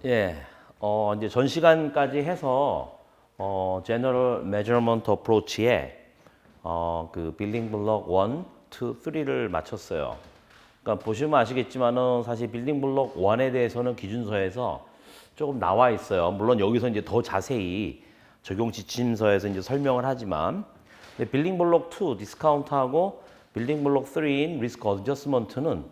예, 이제 전 시간까지 해서 General Measurement Approach에 그 빌딩 블록 1, 2, 3를 마쳤어요. 그러니까 보시면 아시겠지만은 사실 빌딩 블록 1에 대해서는 기준서에서 조금 나와 있어요. 물론 여기서 이제 더 자세히 적용 지침서에서 이제 설명을 하지만, 근데 빌딩 블록 2 디스카운트하고 빌딩 블록 3인 리스크 어저스먼트는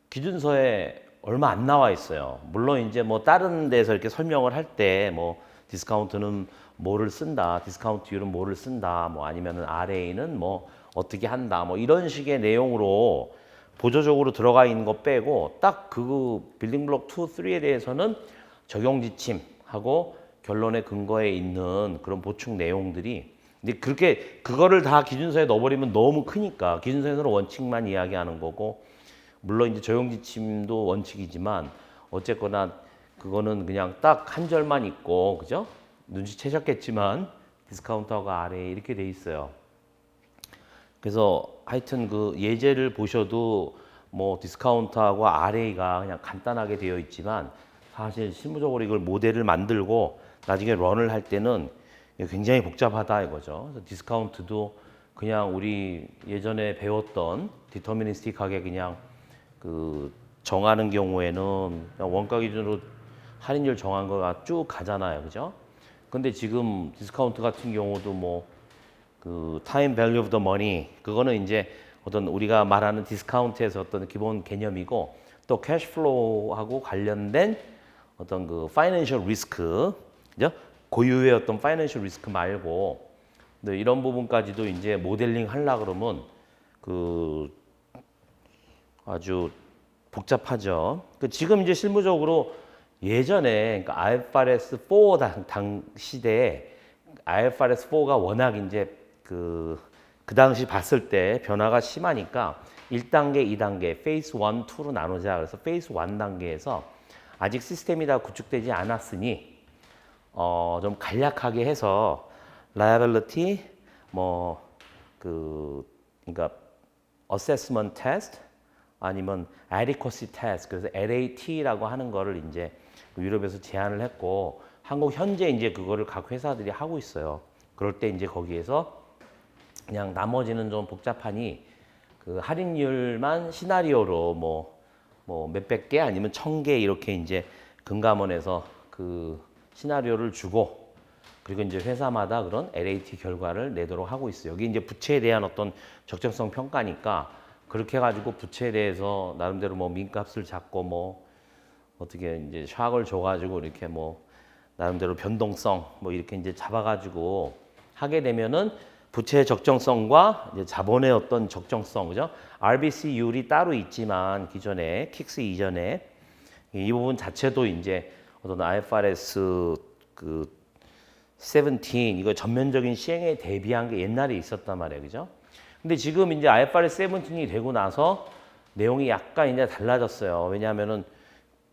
기준서에 얼마 안 나와 있어요. 물론 이제 뭐 다른 데서 이렇게 설명을 할 때 뭐 디스카운트는 뭐를 쓴다, 디스카운트율은 뭐를 쓴다, 뭐 아니면은 RA는 뭐 어떻게 한다, 뭐 이런 식의 내용으로 보조적으로 들어가 있는 거 빼고 딱 그 빌딩 블록 2, 3에 대해서는 적용 지침하고 결론의 근거에 있는 그런 보충 내용들이, 근데 그렇게 그거를 다 기준서에 넣어버리면 너무 크니까 기준서에서는 원칙만 이야기하는 거고, 물론 이제 적용 지침도 원칙이지만 어쨌거나 그거는 그냥 딱 한 절만 있고, 그죠? 눈치채셨겠지만 디스카운트하고 RA 이렇게 돼 있어요. 그래서 하여튼 그 예제를 보셔도 뭐 디스카운트하고 RA가 그냥 간단하게 되어 있지만 사실 실무적으로 이걸 모델을 만들고 나중에 런을 할 때는 굉장히 복잡하다 이거죠. 그래서 디스카운트도 그냥 우리 예전에 배웠던 디터미니스틱하게 그냥 그 정하는 경우에는 그냥 원가 기준으로 할인율 정한 거가 쭉 가잖아요, 그죠? 근데 지금 디스카운트 같은 경우도 뭐 그 타임 밸류 오브 더 머니, 그거는 이제 어떤 우리가 말하는 디스카운트에서 어떤 기본 개념이고, 또 캐시플로우하고 관련된 어떤 그 파이낸셜 리스크, 그죠? 고유의 어떤 파이낸셜 리스크 말고, 근데 이런 부분까지도 이제 모델링 하려 그러면 그 아주 복잡하죠. 지금 이제 실무적으로 예전에 그러니까 IFRS 4 당 시대에 IFRS 4가 워낙 이제 그 당시 봤을 때 변화가 심하니까 1단계, 2단계, 페이스 1, 2로 나누자. 그래서 페이스 1 단계에서 아직 시스템이 다 구축되지 않았으니 좀 간략하게 해서 liability 그러니까 assessment test 아니면 adequacy test, 그래서 LAT라고 하는 거를 이제 유럽에서 제안을 했고, 한국 현재 이제 그거를 각 회사들이 하고 있어요. 그럴 때 이제 거기에서 그냥 나머지는 좀 복잡하니 그 할인율만 시나리오로 뭐 몇백 개 아니면 1000개 이렇게 이제 금감원에서 그 시나리오를 주고, 그리고 이제 회사마다 그런 LAT 결과를 내도록 하고 있어요. 여기 이제 부채에 대한 어떤 적정성 평가니까 그렇게 해가지고 부채에 대해서 나름대로 뭐 민값을 잡고 뭐 어떻게 이제 샥을 줘가지고 이렇게 뭐 나름대로 변동성 뭐 이렇게 이제 잡아가지고 하게 되면은 부채의 적정성과 이제 자본의 어떤 적정성, 그죠? RBC율이 따로 있지만 기존에 킥스 이전에 이 부분 자체도 이제 어떤 IFRS 그 17 이거 전면적인 시행에 대비한 게 옛날에 있었단 말이에요, 그죠? 근데 지금 이제 IFRS 17이 되고 나서 내용이 약간 이제 달라졌어요. 왜냐하면은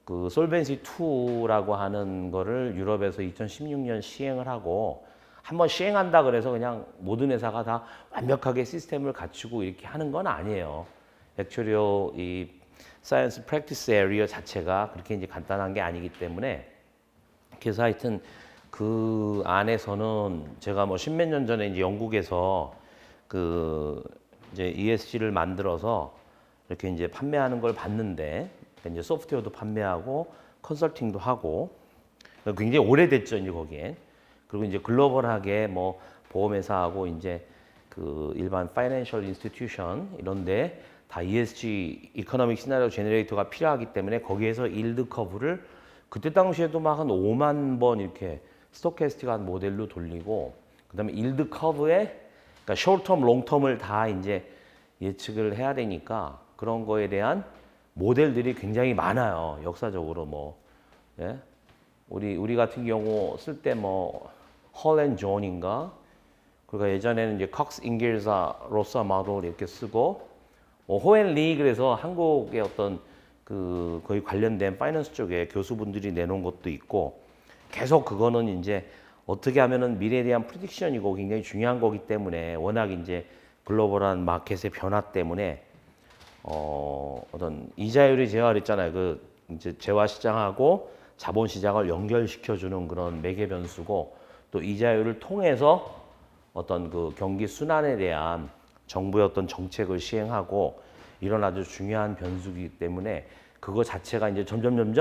그 솔벤시 2라고 하는 거를 유럽에서 2016년 시행을 하고, 한번 시행한다 그래서 그냥 모든 회사가 다 완벽하게 시스템을 갖추고 이렇게 하는 건 아니에요. 액츄얼리 이 사이언스 프랙티스 에리어 자체가 그렇게 이제 간단한 게 아니기 때문에, 그래서 하여튼 그 안에서는 제가 뭐 십몇 년 전에 이제 영국에서 그 이제 ESG를 만들어서 이렇게 이제 판매하는 걸 봤는데, 이제 소프트웨어도 판매하고 컨설팅도 하고 굉장히 오래됐죠, 이제 거기엔. 그리고 이제 글로벌하게 뭐 보험회사하고 이제 그 일반 파이낸셜 인스티튜션 이런데 다 ESG 이코노믹 시나리오 제너레이터가 필요하기 때문에 거기에서 일드 커브를 그때 당시에도 막 한 5만 번 이렇게 스토캐스틱한 모델로 돌리고, 그다음에 일드 커브에 그러니까 숏텀, 롱텀을 다 이제 예측을 해야 되니까 그런 거에 대한 모델들이 굉장히 많아요. 역사적으로 뭐 예? 우리 같은 경우 쓸 때 뭐 헐앤존인가, 그리고 예전에는 이제 칵스 잉겔사 로사 마돌 이렇게 쓰고, 호앤리, 그래서 한국의 어떤 그 거의 관련된 파이낸스 쪽에 교수분들이 내놓은 것도 있고, 계속 그거는 이제 어떻게 하면은 미래에 대한 프리딕션이고 굉장히 중요한 거기 때문에, 워낙 이제 글로벌한 마켓의 변화 때문에 어떤 이자율이 제가 그랬잖아요. 그 이제 재화 시장하고 자본시장을 연결시켜주는 그런 매개 변수고 또 이자율을 통해서 어떤 그 경기 순환에 대한 정부의 어떤 정책을 시행하고 이런 아주 중요한 변수이기 때문에 그거 자체가 이제 점점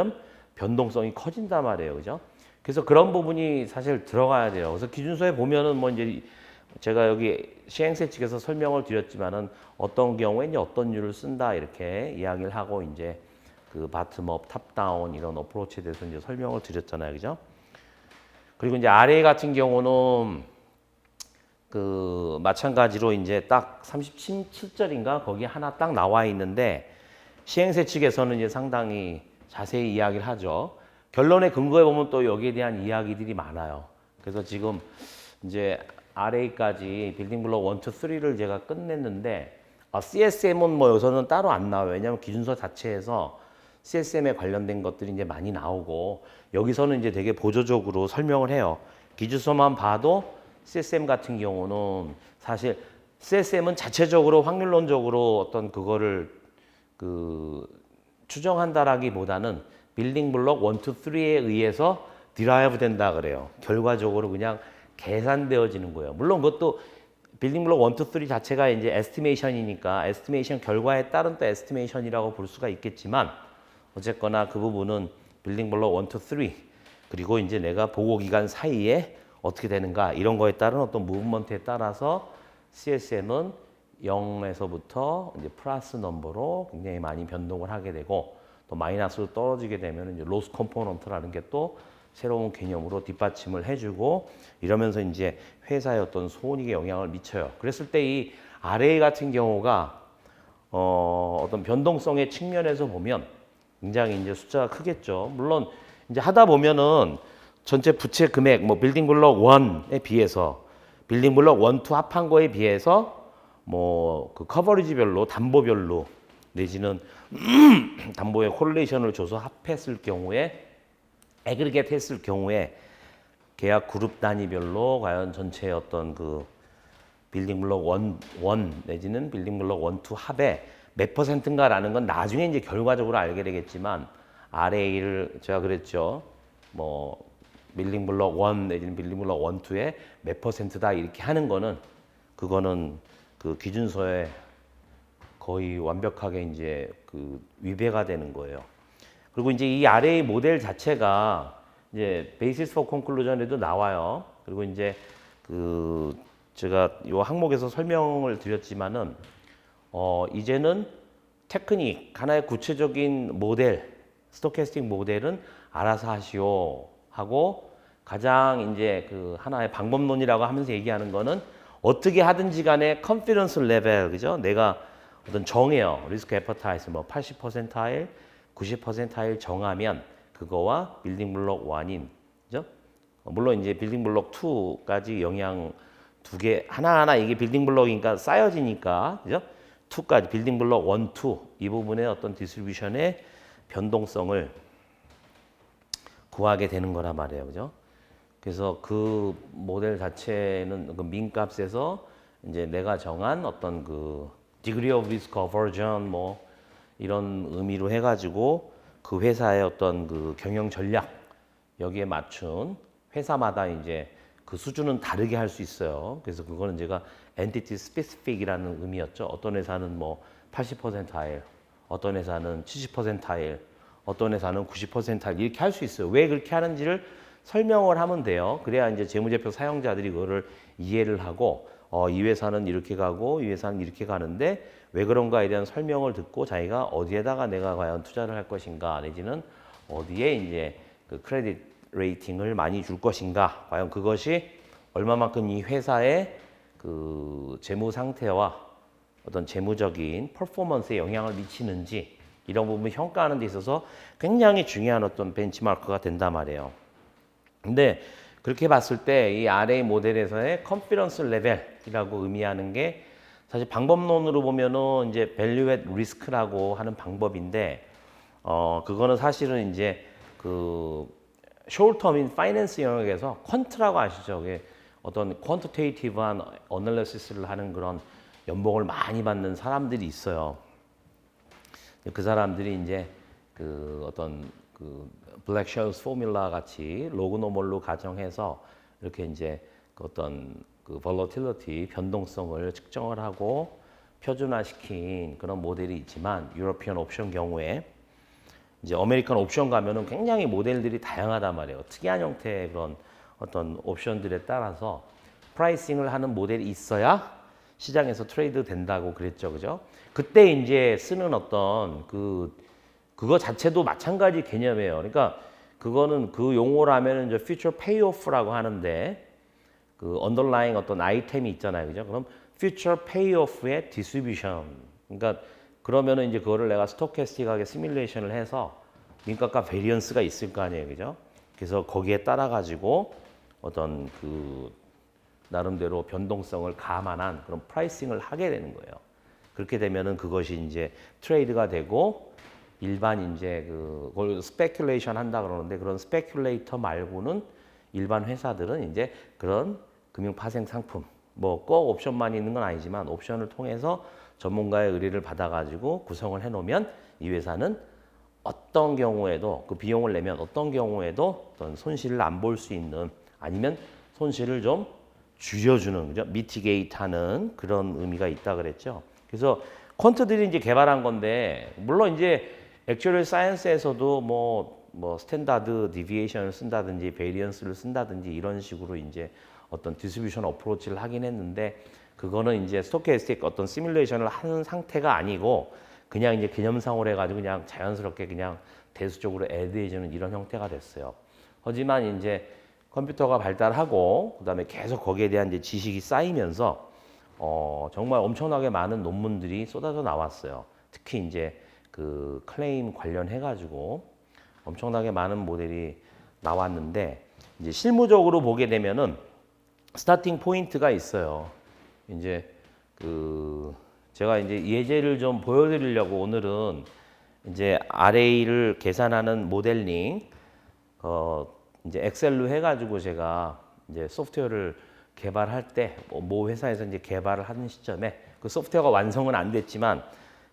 변동성이 커진단 말이에요. 그죠? 그래서 그런 부분이 사실 들어가야 돼요. 그래서 기준서에 보면은 뭐 이제 제가 여기 시행세 측에서 설명을 드렸지만은 어떤 경우에 이제 어떤 류를 쓴다 이렇게 이야기를 하고 이제 그 바텀업, 탑다운 이런 어프로치에 대해서 이제 설명을 드렸잖아요. 그죠? 그리고 이제 RA 같은 경우는 그 마찬가지로 이제 딱 37절인가 거기 하나 딱 나와 있는데 시행세 측에서는 이제 상당히 자세히 이야기를 하죠. 결론의 근거에 보면 또 여기에 대한 이야기들이 많아요. 그래서 지금 이제 RA까지 빌딩 블록 1, 2, 3를 제가 끝냈는데 CSM은 뭐 여기서는 따로 안 나와요. 왜냐하면 기준서 자체에서 CSM에 관련된 것들이 이제 많이 나오고 여기서는 이제 되게 보조적으로 설명을 해요. 기준서만 봐도 CSM 같은 경우는 사실 CSM은 자체적으로 확률론적으로 어떤 그거를 그 추정한다라기보다는 빌딩 블록 1, 2, 3에 의해서 디라이브 된다 그래요. 결과적으로 그냥 계산되어지는 거예요. 물론 그것도 빌딩 블록 1, 2, 3 자체가 이제 에스티메이션이니까 에스티메이션 결과에 따른 또 에스티메이션이라고 볼 수가 있겠지만 어쨌거나 그 부분은 빌딩 블록 1, 2, 3 그리고 이제 내가 보고 기간 사이에 어떻게 되는가 이런 거에 따른 어떤 무브먼트에 따라서 CSM은 0에서부터 이제 플러스 넘버로 굉장히 많이 변동을 하게 되고 또 마이너스로 떨어지게 되면 이제 로스 컴포넌트라는 게 또 새로운 개념으로 뒷받침을 해주고 이러면서 이제 회사의 어떤 손익에 영향을 미쳐요. 그랬을 때 이 RA 같은 경우가 어떤 변동성의 측면에서 보면 굉장히 이제 숫자가 크겠죠. 물론 이제 하다 보면은 전체 부채 금액, 뭐 빌딩 블록 1에 비해서 빌딩 블록 1, 2 합한 거에 비해서 뭐 그 커버리지별로 담보별로 내지는 담보의 콜레이션을 줘서 합했을 경우에 애그리게이트 했을 경우에 계약 그룹 단위별로 과연 전체의 어떤 그 빌딩 블록 1 내지는 빌딩 블록 1, 2 합의 몇 퍼센트인가라는 건 나중에 이제 결과적으로 알게 되겠지만 RA를 제가 그랬죠. 뭐 빌딩 블록 1 내지는 빌딩 블록 1, 2의 몇 퍼센트다 이렇게 하는 거는 그거는 그 기준서에 거의 완벽하게 이제 그 위배가 되는 거예요. 그리고 이제 이 RA 모델 자체가 이제 베이시스 포 컨클루전에도 나와요. 그리고 이제 그 제가 이 항목에서 설명을 드렸지만은 이제는 테크닉 하나의 구체적인 모델 스토캐스틱 모델은 알아서 하시오 하고 가장 이제 그 하나의 방법론이라고 하면서 얘기하는 거는 어떻게 하든지 간에 컨피던스 레벨 그죠? 내가 어떤 정해요. 리스크 애퍼타이즈 뭐 80%일 90%일 정하면 그거와 빌딩 블록 1인 그죠? 물론 이제 빌딩 블록 2까지 영향 두 개 하나하나 이게 빌딩 블록이니까 쌓여지니까 그죠? 2까지 빌딩 블록 1, 2 이 부분의 어떤 디스트리뷰션의 변동성을 구하게 되는 거란 말이에요. 그죠? 그래서 그 모델 자체는 그 민값에서 이제 내가 정한 어떤 그 degree of risk aversion 뭐 이런 의미로 해가지고 그 회사의 어떤 그 경영 전략 여기에 맞춘 회사마다 이제 그 수준은 다르게 할 수 있어요. 그래서 그거는 제가 entity specific이라는 의미였죠. 어떤 회사는 뭐 80%일, 어떤 회사는 70%일, 어떤 회사는 90%일 이렇게 할 수 있어요. 왜 그렇게 하는지를 설명을 하면 돼요. 그래야 이제 재무제표 사용자들이 그거를 이해를 하고 이 회사는 이렇게 가고 이 회사는 이렇게 가는데 왜 그런가에 대한 설명을 듣고 자기가 어디에다가 내가 과연 투자를 할 것인가 내지는 어디에 이제 그 크레딧 레이팅을 많이 줄 것인가 과연 그것이 얼마만큼 이 회사의 그 재무 상태와 어떤 재무적인 퍼포먼스에 영향을 미치는지 이런 부분 평가하는 데 있어서 굉장히 중요한 어떤 벤치마크가 된단 말이에요. 근데 그렇게 봤을 때 이 RA 모델에서의 컨피던스 레벨이라고 의미하는 게 사실 방법론으로 보면은 이제 value at risk라고 하는 방법인데 그거는 사실은 이제 그 short-term 파이낸스 영역에서 퀀트라고 아시죠? 그게 어떤 퀀티테이티브한 어널리시스를 하는 그런 연봉을 많이 받는 사람들이 있어요. 그 사람들이 이제 그 어떤 그 블랙쉘스 포뮬라 같이 로그 노멀로 가정해서 이렇게 이제 그 어떤 그 volatility 변동성을 측정을 하고 표준화시킨 그런 모델이 있지만 유러피언 옵션 경우에 이제 아메리칸 옵션 가면은 굉장히 모델들이 다양하단 말이에요. 특이한 형태의 그런 어떤 옵션들에 따라서 프라이싱을 하는 모델이 있어야 시장에서 트레이드 된다고 그랬죠. 그죠? 그때 이제 쓰는 어떤 그거 자체도 마찬가지 개념이에요. 그러니까 그거는 그 용어라면은 이제 future payoff라고 하는데 그 underlying 어떤 아이템이 있잖아요. 그죠? 그럼 future payoff의 distribution. 그러니까 그러면은 이제 그거를 내가 스토캐스틱하게 시뮬레이션을 해서 민가가 베리언스가 있을 거 아니에요. 그죠? 그래서 거기에 따라 가지고 어떤 그 나름대로 변동성을 감안한 그런 프라이싱을 하게 되는 거예요. 그렇게 되면은 그것이 이제 트레이드가 되고 일반 이제 그걸 스페큘레이션 한다 그러는데 그런 스페큘레이터 말고는 일반 회사들은 이제 그런 금융 파생 상품 뭐 꼭 옵션만 있는 건 아니지만 옵션을 통해서 전문가의 의뢰를 받아가지고 구성을 해놓으면 이 회사는 어떤 경우에도 그 비용을 내면 어떤 경우에도 어떤 손실을 안 볼 수 있는 아니면 손실을 좀 줄여주는 그죠? 미티게이트하는 그런 의미가 있다 그랬죠. 그래서 퀀트들이 이제 개발한 건데 물론 이제 액츄얼 사이언스에서도 뭐 스탠다드 디비에이션을 쓴다든지 베리언스를 쓴다든지 이런 식으로 이제 어떤 디스트리뷰션 어프로치를 하긴 했는데 그거는 이제 스토캐스틱 어떤 시뮬레이션을 하는 상태가 아니고 그냥 이제 개념상으로 해가지고 그냥 자연스럽게 그냥 대수적으로 애드해주는 이런 형태가 됐어요. 하지만 이제 컴퓨터가 발달하고 그다음에 계속 거기에 대한 이제 지식이 쌓이면서 정말 엄청나게 많은 논문들이 쏟아져 나왔어요. 특히 이제 그 클레임 관련해가지고 엄청나게 많은 모델이 나왔는데 이제 실무적으로 보게 되면은 스타팅 포인트가 있어요. 이제 그 제가 이제 예제를 좀 보여드리려고 오늘은 이제 RA를 계산하는 모델링 이제 엑셀로 해가지고 제가 이제 소프트웨어를 개발할 때 모 회사에서 이제 개발을 하는 시점에 그 소프트웨어가 완성은 안 됐지만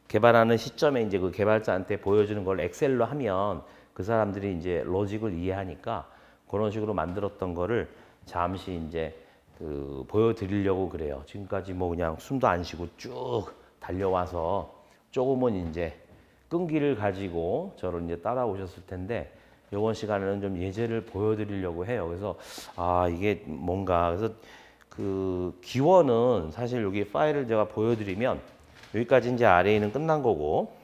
개발하는 시점에 이제 그 개발자한테 보여주는 걸 엑셀로 하면 그 사람들이 이제 로직을 이해하니까 그런 식으로 만들었던 거를 잠시 이제 그 보여드리려고 그래요. 지금까지 뭐 그냥 숨도 안 쉬고 쭉 달려와서 조금은 이제 끈기를 가지고 저를 이제 따라오셨을 텐데 이번 시간에는 좀 예제를 보여드리려고 해요. 그래서 이게 뭔가 그래서 그 기원은 사실 여기 파일을 제가 보여드리면 여기까지 이제 RA는 끝난 거고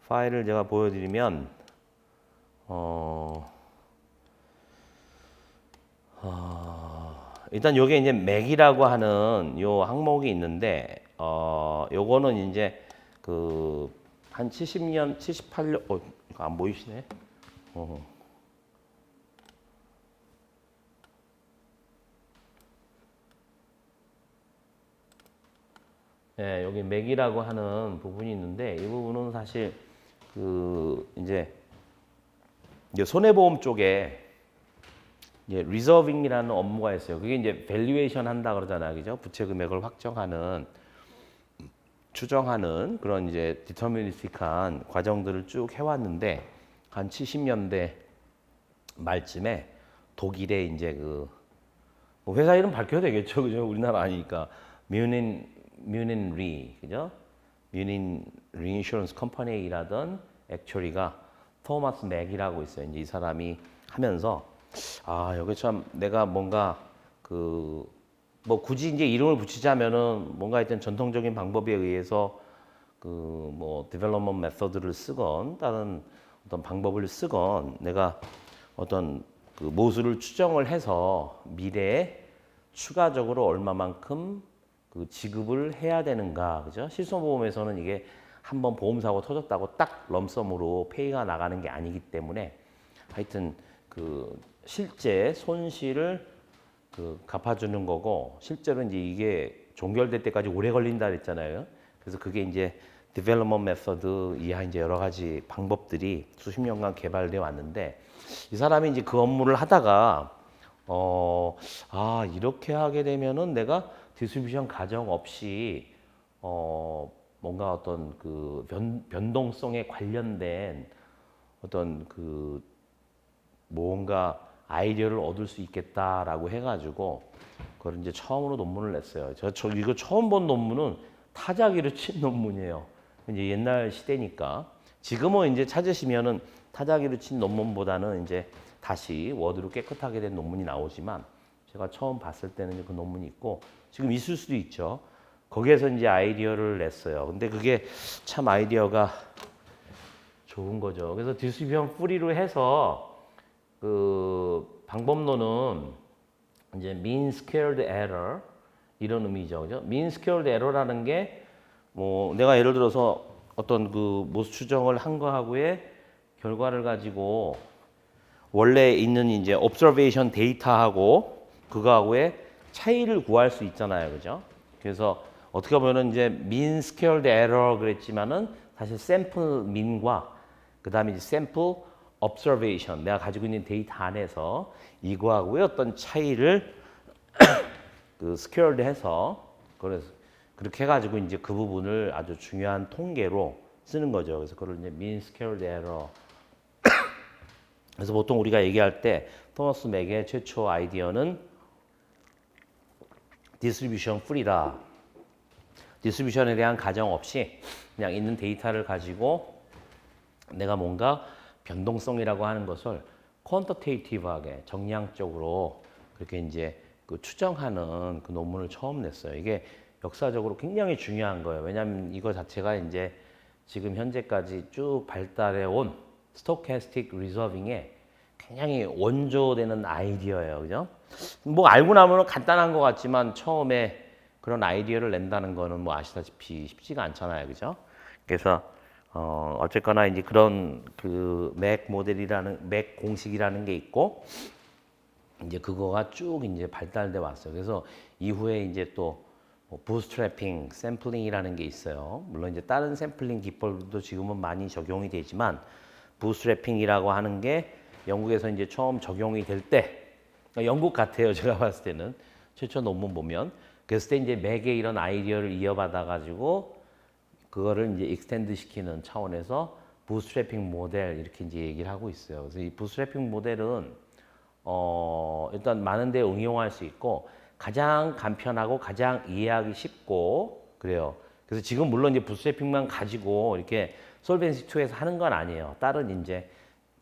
파일을 제가 보여드리면 일단 요게 이제 맥이라고 하는 요 항목이 있는데 요거는 이제 그 한 70년, 78년 안 보이시네. 네, 여기 맥이라고 하는 부분이 있는데 이 부분은 사실 그 이제 손해보험 쪽에 이제 리저빙이라는 업무가 있어요. 그게 이제 밸류에이션 한다 그러잖아요. 그죠? 부채 금액을 확정하는 추정하는 그런 이제 디터미니스틱한 과정들을 쭉 해왔는데 한 70년대 말쯤에 독일에 이제 뭐 회사 이름 밝혀도 되겠죠, 그죠? 우리나라 아니니까 뮤닌 리, 그죠? 뮤닌 리인슈런스 컴퍼니라던 액츄리가 토마스 맥이라고 있어요. 이제 이 사람이 하면서 여기 참 내가 뭔가 뭐 굳이 이제 이름을 붙이자면은 뭔가 하여튼 전통적인 방법에 의해서 뭐 디벨롭먼트 메서드를 쓰건 다른 어떤 방법을 쓰건 내가 어떤 모수를 추정을 해서 미래에 추가적으로 얼마만큼 지급을 해야 되는가, 그죠? 실손보험에서는 이게 한번 보험사고 터졌다고 딱 럼섬으로 페이가 나가는 게 아니기 때문에 하여튼 실제 손실을 갚아주는 거고 실제로 이제 이게 종결될 때까지 오래 걸린다 그랬잖아요. 그래서 그게 이제 디벨롭먼트 메서드 이하 이제 여러 가지 방법들이 수십 년간 개발되어 왔는데 이 사람이 이제 그 업무를 하다가 이렇게 하게 되면은 내가 디스트리뷰션 가정 없이 뭔가 어떤 변동성에 관련된 어떤 그 뭔가 아이디어를 얻을 수 있겠다라고 해가지고 그걸 이제 처음으로 논문을 냈어요. 저 이거 처음 본 논문은 타자기로 친 논문이에요. 이제 옛날 시대니까 지금은 이제 찾으시면은 타자기로 친 논문보다는 이제 다시 워드로 깨끗하게 된 논문이 나오지만 제가 처음 봤을 때는 그 논문이 있고 지금 있을 수도 있죠. 거기에서 이제 아이디어를 냈어요. 근데 그게 참 아이디어가 좋은 거죠. 그래서 디스트리뷰션 프리로 해서 그 방법론은 이제 mean squared error 이런 의미죠. 그죠? mean squared error라는 게 뭐 내가 예를 들어서 어떤 그 모수 추정을 한 거하고의 결과를 가지고 원래 있는 이제 observation 데이터하고 그거하고의 차이를 구할 수 있잖아요. 그죠? 그래서 어떻게 보면은 이제 mean squared error 그랬지만은 사실 샘플 민과 그다음에 이제 샘플 observation 내가 가지고 있는 데이터 안에서 이거하고의 어떤 차이를 그 squared 해서 그래서 그렇게 해가지고 이제 그 부분을 아주 중요한 통계로 쓰는 거죠. 그래서 그걸 이제 mean squared error. 그래서 보통 우리가 얘기할 때 토머스 맥의 최초 아이디어는 디스트리뷰션 프리다. 디스트리뷰션에 대한 가정 없이 그냥 있는 데이터를 가지고 내가 뭔가 변동성이라고 하는 것을 퀀터테이티브하게 정량적으로 그렇게 이제 그 추정하는 그 논문을 처음 냈어요. 이게 역사적으로 굉장히 중요한 거예요. 왜냐하면 이거 자체가 이제 지금 현재까지 쭉 발달해 온 스토캐스틱 리저빙의 굉장히 원조되는 아이디어예요. 그죠? 뭐 알고 나면 간단한 것 같지만 처음에 그런 아이디어를 낸다는 거는 뭐 아시다시피 쉽지가 않잖아요. 그죠? 그래서 어쨌거나 이제 그런 그 맥 모델이라는 맥 공식이라는 게 있고 이제 그거가 쭉 이제 발달돼 왔어요. 그래서 이후에 이제 또 부스트래핑, 샘플링이라는 게 있어요. 물론 이제 다른 샘플링 기법도 지금은 많이 적용이 되지만 부스트래핑이라고 하는 게 영국에서 이제 처음 적용이 될 때 영국 같아요. 제가 봤을 때는 최초 논문 보면 그랬을 때 이제 맥의 이런 아이디어를 이어받아 가지고 그거를 이제 익스텐드 시키는 차원에서 부스트래핑 모델 이렇게 이제 얘기를 하고 있어요. 그래서 이 부스트래핑 모델은 일단 많은 데 응용할 수 있고 가장 간편하고 가장 이해하기 쉽고 그래요. 그래서 지금 물론 이제 부스트래핑만 가지고 이렇게 솔벤시 2에서 하는 건 아니에요. 다른 이제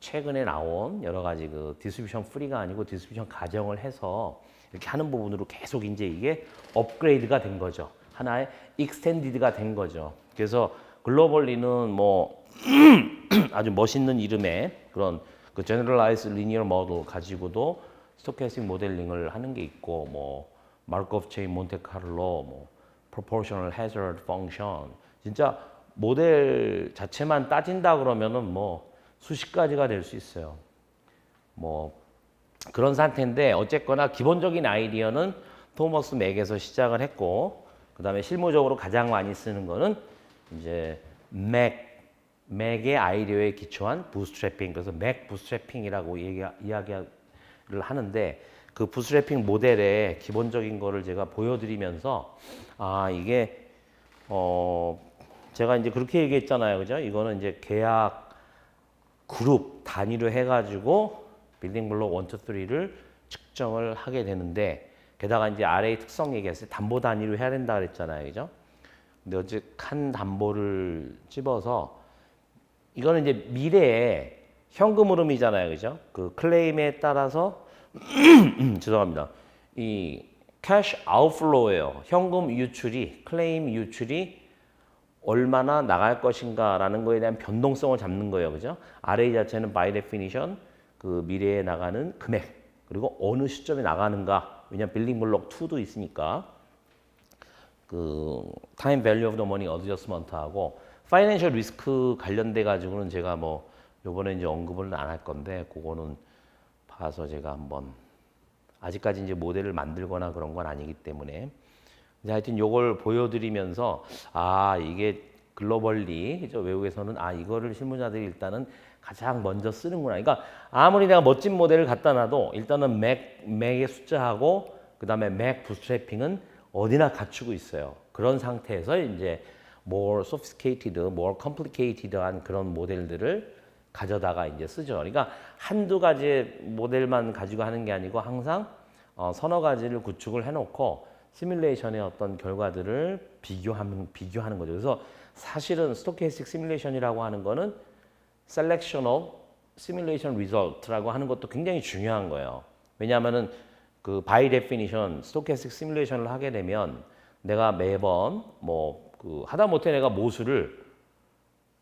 최근에 나온 여러 가지 그 디스트리뷰션 프리가 아니고 디스트리뷰션 가정을 해서 이렇게 하는 부분으로 계속 이제 이게 업그레이드가 된 거죠. 하나의 익스텐디드가 된 거죠. 그래서 글로벌리는 뭐 아주 멋있는 이름의 그런 그 Generalized Linear Model 가지고도 스토캐스틱 모델링을 하는 게 있고 뭐 마르코프 체인 몬테카를로 뭐 Proportional Hazard Function 진짜 모델 자체만 따진다 그러면은 뭐 수십 가지가 될 수 있어요. 뭐 그런 상태인데 어쨌거나 기본적인 아이디어는 토머스 맥에서 시작을 했고 그다음에 실무적으로 가장 많이 쓰는 거는 이제 맥의 아이디어에 기초한 부스트래핑 그래서 맥 부스트래핑이라고 이야기를 하는데 그 부스트래핑 모델의 기본적인 거를 제가 보여드리면서 아 이게 제가 이제 그렇게 얘기했잖아요, 그죠? 이거는 이제 계약 그룹 단위로 해가지고 빌딩 블록 1, 2, 3를 측정을 하게 되는데 게다가 이제 RA 특성 얘기했을 때 담보 단위로 해야 된다 그랬잖아요, 그죠? 근데 어째 한 담보를 집어서 이거는 이제 미래에 현금 흐름이잖아요, 그죠? 그 클레임에 따라서 죄송합니다. 이 캐시 아웃플로우예요. 현금 유출이 클레임 유출이 얼마나 나갈 것인가라는 거에 대한 변동성을 잡는 거예요, 그죠? RA 자체는 by definition 그 미래에 나가는 금액 그리고 어느 시점에 나가는가. 왜냐면 빌딩 블록 2도 있으니까 그 time value of the money adjustment하고 파이낸셜 리스크 관련돼 가지고는 제가 뭐 요번에 이제 언급을 안 할 건데 그거는 봐서 제가 한번 아직까지 이제 모델을 만들거나 그런 건 아니기 때문에 하여튼 요걸 보여드리면서 아 이게 글로벌리 외국에서는 아 이거를 실무자들이 일단은 가장 먼저 쓰는구나. 그러니까 아무리 내가 멋진 모델을 갖다 놔도 일단은 맥의 숫자하고 그다음에 맥 부스트래핑은 어디나 갖추고 있어요. 그런 상태에서 이제 more sophisticated, more complicated한 그런 모델들을 가져다가 이제 쓰죠. 그러니까 한두 가지 모델만 가지고 하는 게 아니고 항상 서너 가지를 구축을 해놓고 시뮬레이션의 어떤 결과들을 비교하는 거죠. 그래서 사실은 스토캐스틱 시뮬레이션이라고 하는 거는 selection of simulation result라고 하는 것도 굉장히 중요한 거예요. 왜냐하면은 그 by definition 스토캐스틱 시뮬레이션을 하게 되면 내가 매번 하다 못해 내가 모수를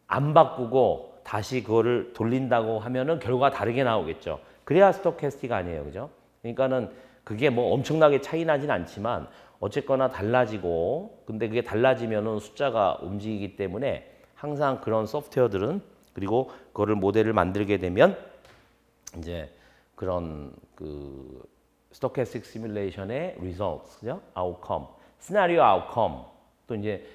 안 바꾸고 다시 그거를 돌린다고 하면은 결과가 다르게 나오겠죠. 그래야 스토캐스틱 아니에요, 그죠? 그러니까는 그게 엄청나게 차이 나진 않지만 어쨌거나 달라지고, 근데 그게 달라지면은 숫자가 움직이기 때문에 항상 그런 소프트웨어들은, 그리고 그거를 모델을 만들게 되면 이제 그런 그 스토캐스틱 시뮬레이션의 results, 그죠? outcome, 시나리오 outcome, 또 이제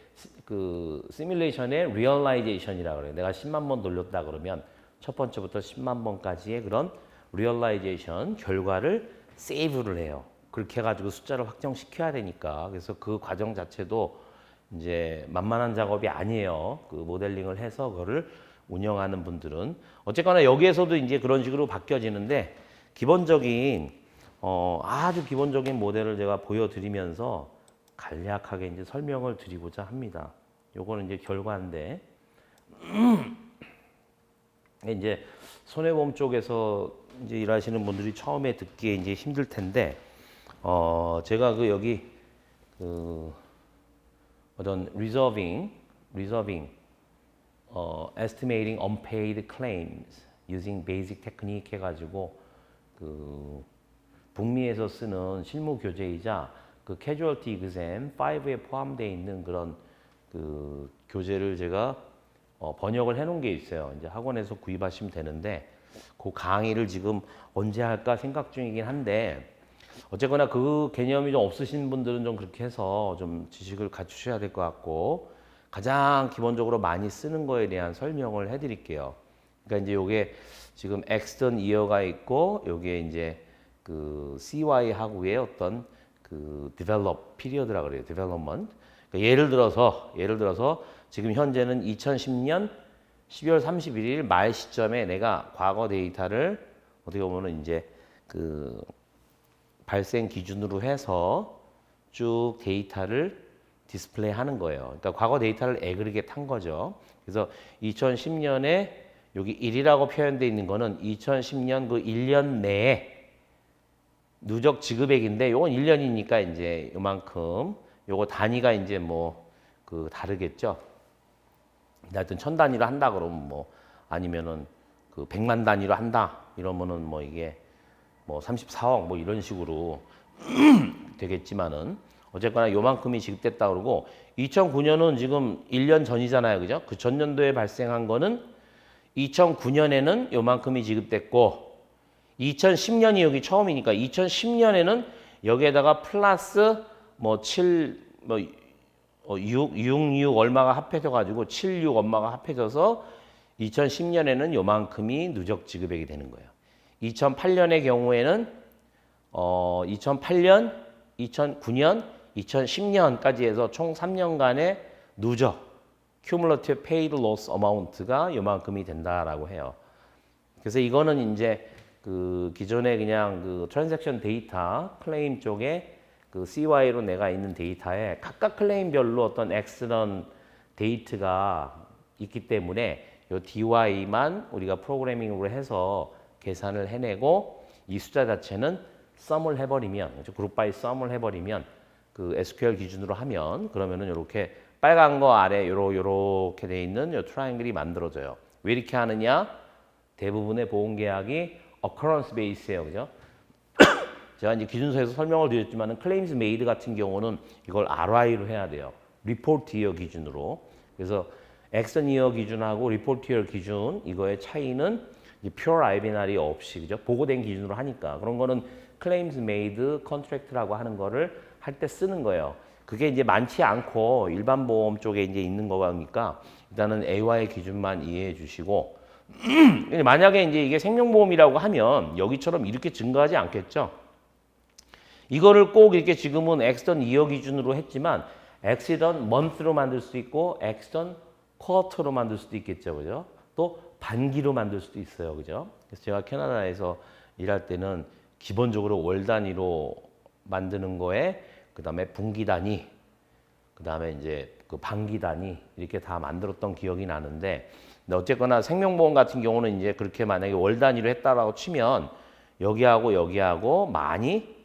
그 시뮬레이션의 realization이라고 그래요. 내가 10만 번 돌렸다 그러면 첫 번째부터 10만 번까지의 그런 realization 결과를 세이브를 해요. 그렇게 해가지고 숫자를 확정시켜야 되니까. 그래서 그 과정 자체도 이제 만만한 작업이 아니에요. 그 모델링을 해서 그거를 운영하는 분들은. 어쨌거나 여기에서도 이제 그런 식으로 바뀌어지는데, 기본적인 아주 기본적인 모델을 제가 보여드리면서 간략하게 이제 설명을 드리고자 합니다. 요거는 이제 결과인데 이제 손해보험 쪽에서 이제 일하시는 분들이 처음에 듣기에 이제 힘들 텐데, 제가 여기 어떤 reserving, estimating unpaid claims using basic technique 해가지고 북미에서 쓰는 실무 교재이자 그 casualty exam 5에 포함되어 있는 그런 교재를 제가 번역을 해놓은 게 있어요. 이제 학원에서 구입하시면 되는데, 그 강의를 지금 언제 할까 생각 중이긴 한데, 어쨌거나 그 개념이 좀 없으신 분들은 좀 그렇게 해서 좀 지식을 갖추셔야 될 것 같고, 가장 기본적으로 많이 쓰는 거에 대한 설명을 해드릴게요. 그러니까 이제 요게 지금 accident year가 있고, 요게 이제 그 CY 하고의 어떤 그 develop period라고 그래요. development. 그러니까 예를 들어서 지금 현재는 2010년 12월 31일 말 시점에 내가 과거 데이터를 어떻게 보면은 이제 그 발생 기준으로 해서 쭉 데이터를 디스플레이 하는 거예요. 그러니까 과거 데이터를 애그리게이트 한 거죠. 그래서 2010년에 여기 1이라고 표현되어 있는 거는 2010년 그 1년 내에 누적 지급액인데, 요건 1년이니까 이제 요만큼, 요거 단위가 이제 그 다르겠죠. 하여튼 1000 단위로 한다 그러면 아니면은 그 100만 단위로 한다 이러면은 이게 34억 이런 식으로 되겠지만은, 어쨌거나 요만큼이 지급됐다 그러고, 2009년은 지금 1년 전이잖아요, 그죠? 그 전년도에 발생한 거는 2009년에는 요만큼이 지급됐고, 2010년이 여기 처음이니까 2010년에는 여기에다가 플러스 66 얼마가 합해져 가지고 76 얼마가 합해져서 2010년에는 요만큼이 누적 지급액이 되는 거예요. 2008년의 경우에는 2008년, 2009년, 2010년까지 해서 총 3년간의 누적 cumulative paid loss amount가 요만큼이 된다라고 해요. 그래서 이거는 이제 그 기존에 그냥 그 트랜잭션 데이터 클레임 쪽에 그 CY로 내가 있는 데이터에 각각 클레임별로 어떤 엑스런 데이트가 있기 때문에 요 DY만 우리가 프로그래밍으로 해서 계산을 해내고, 이 숫자 자체는 썸을 해버리면, 그룹 바이 썸을 해버리면, 그 SQL 기준으로 하면, 그러면은 이렇게 빨간 거 아래 요렇게 돼 있는 요 트라이앵글이 만들어져요. 왜 이렇게 하느냐? 대부분의 보험계약이 occurrence base예요, 그죠? 제가 이제 기준서에서 설명을 드렸지만은 claims made 같은 경우는 이걸 RY로 해야 돼요. report year 기준으로. 그래서 accident year 기준하고 report year 기준, 이거의 차이는 이제 pure IBNR이 없이, 그죠? 보고된 기준으로 하니까. 그런 거는 claims made contract라고 하는 거를 할 때 쓰는 거예요. 그게 이제 많지 않고 일반 보험 쪽에 이제 있는 거니까 일단은 AY의 기준만 이해해 주시고, 만약에 이제 이게 생명보험이라고 하면 여기처럼 이렇게 증가하지 않겠죠. 이거를 꼭 이렇게 지금은 액시던 이어 기준으로 했지만 액시던 먼스로 만들 수 있고 액시던 쿼터로 만들 수도 있겠죠, 그죠? 또 반기로 만들 수도 있어요. 그죠? 그래서 제가 캐나다에서 일할 때는 기본적으로 월 단위로 만드는 거에 그다음에 분기 단위, 그다음에 이제 그 반기 단위 이렇게 다 만들었던 기억이 나는데, 근데 어쨌거나 생명보험 같은 경우는 이제 그렇게 만약에 월 단위로 했다라고 치면 여기하고 많이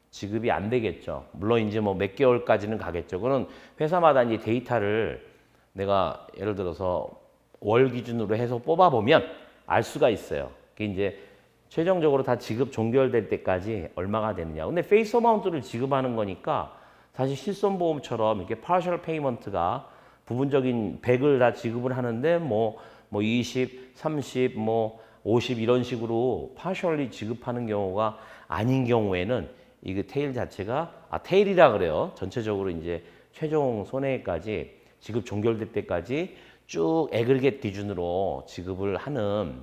지급이 안 되겠죠. 물론 이제 뭐 몇 개월까지는 가겠죠. 그건 회사마다 이제 데이터를 내가 예를 들어서 월 기준으로 해서 뽑아보면 알 수가 있어요. 그게 이제 최종적으로 다 지급 종결될 때까지 얼마가 되느냐. 근데 페이스 어마운트를 지급하는 거니까 사실 실손보험처럼 이렇게 partial payment가 부분적인 100을 다 지급을 하는데 뭐 20, 30, 뭐 50 이런 식으로 partially 지급하는 경우가 아닌 경우에는 이게 테일 자체가 테일이라 그래요. 전체적으로 이제 최종 손해까지 지급 종결될 때까지 쭉 애그리겟 기준으로 지급을 하는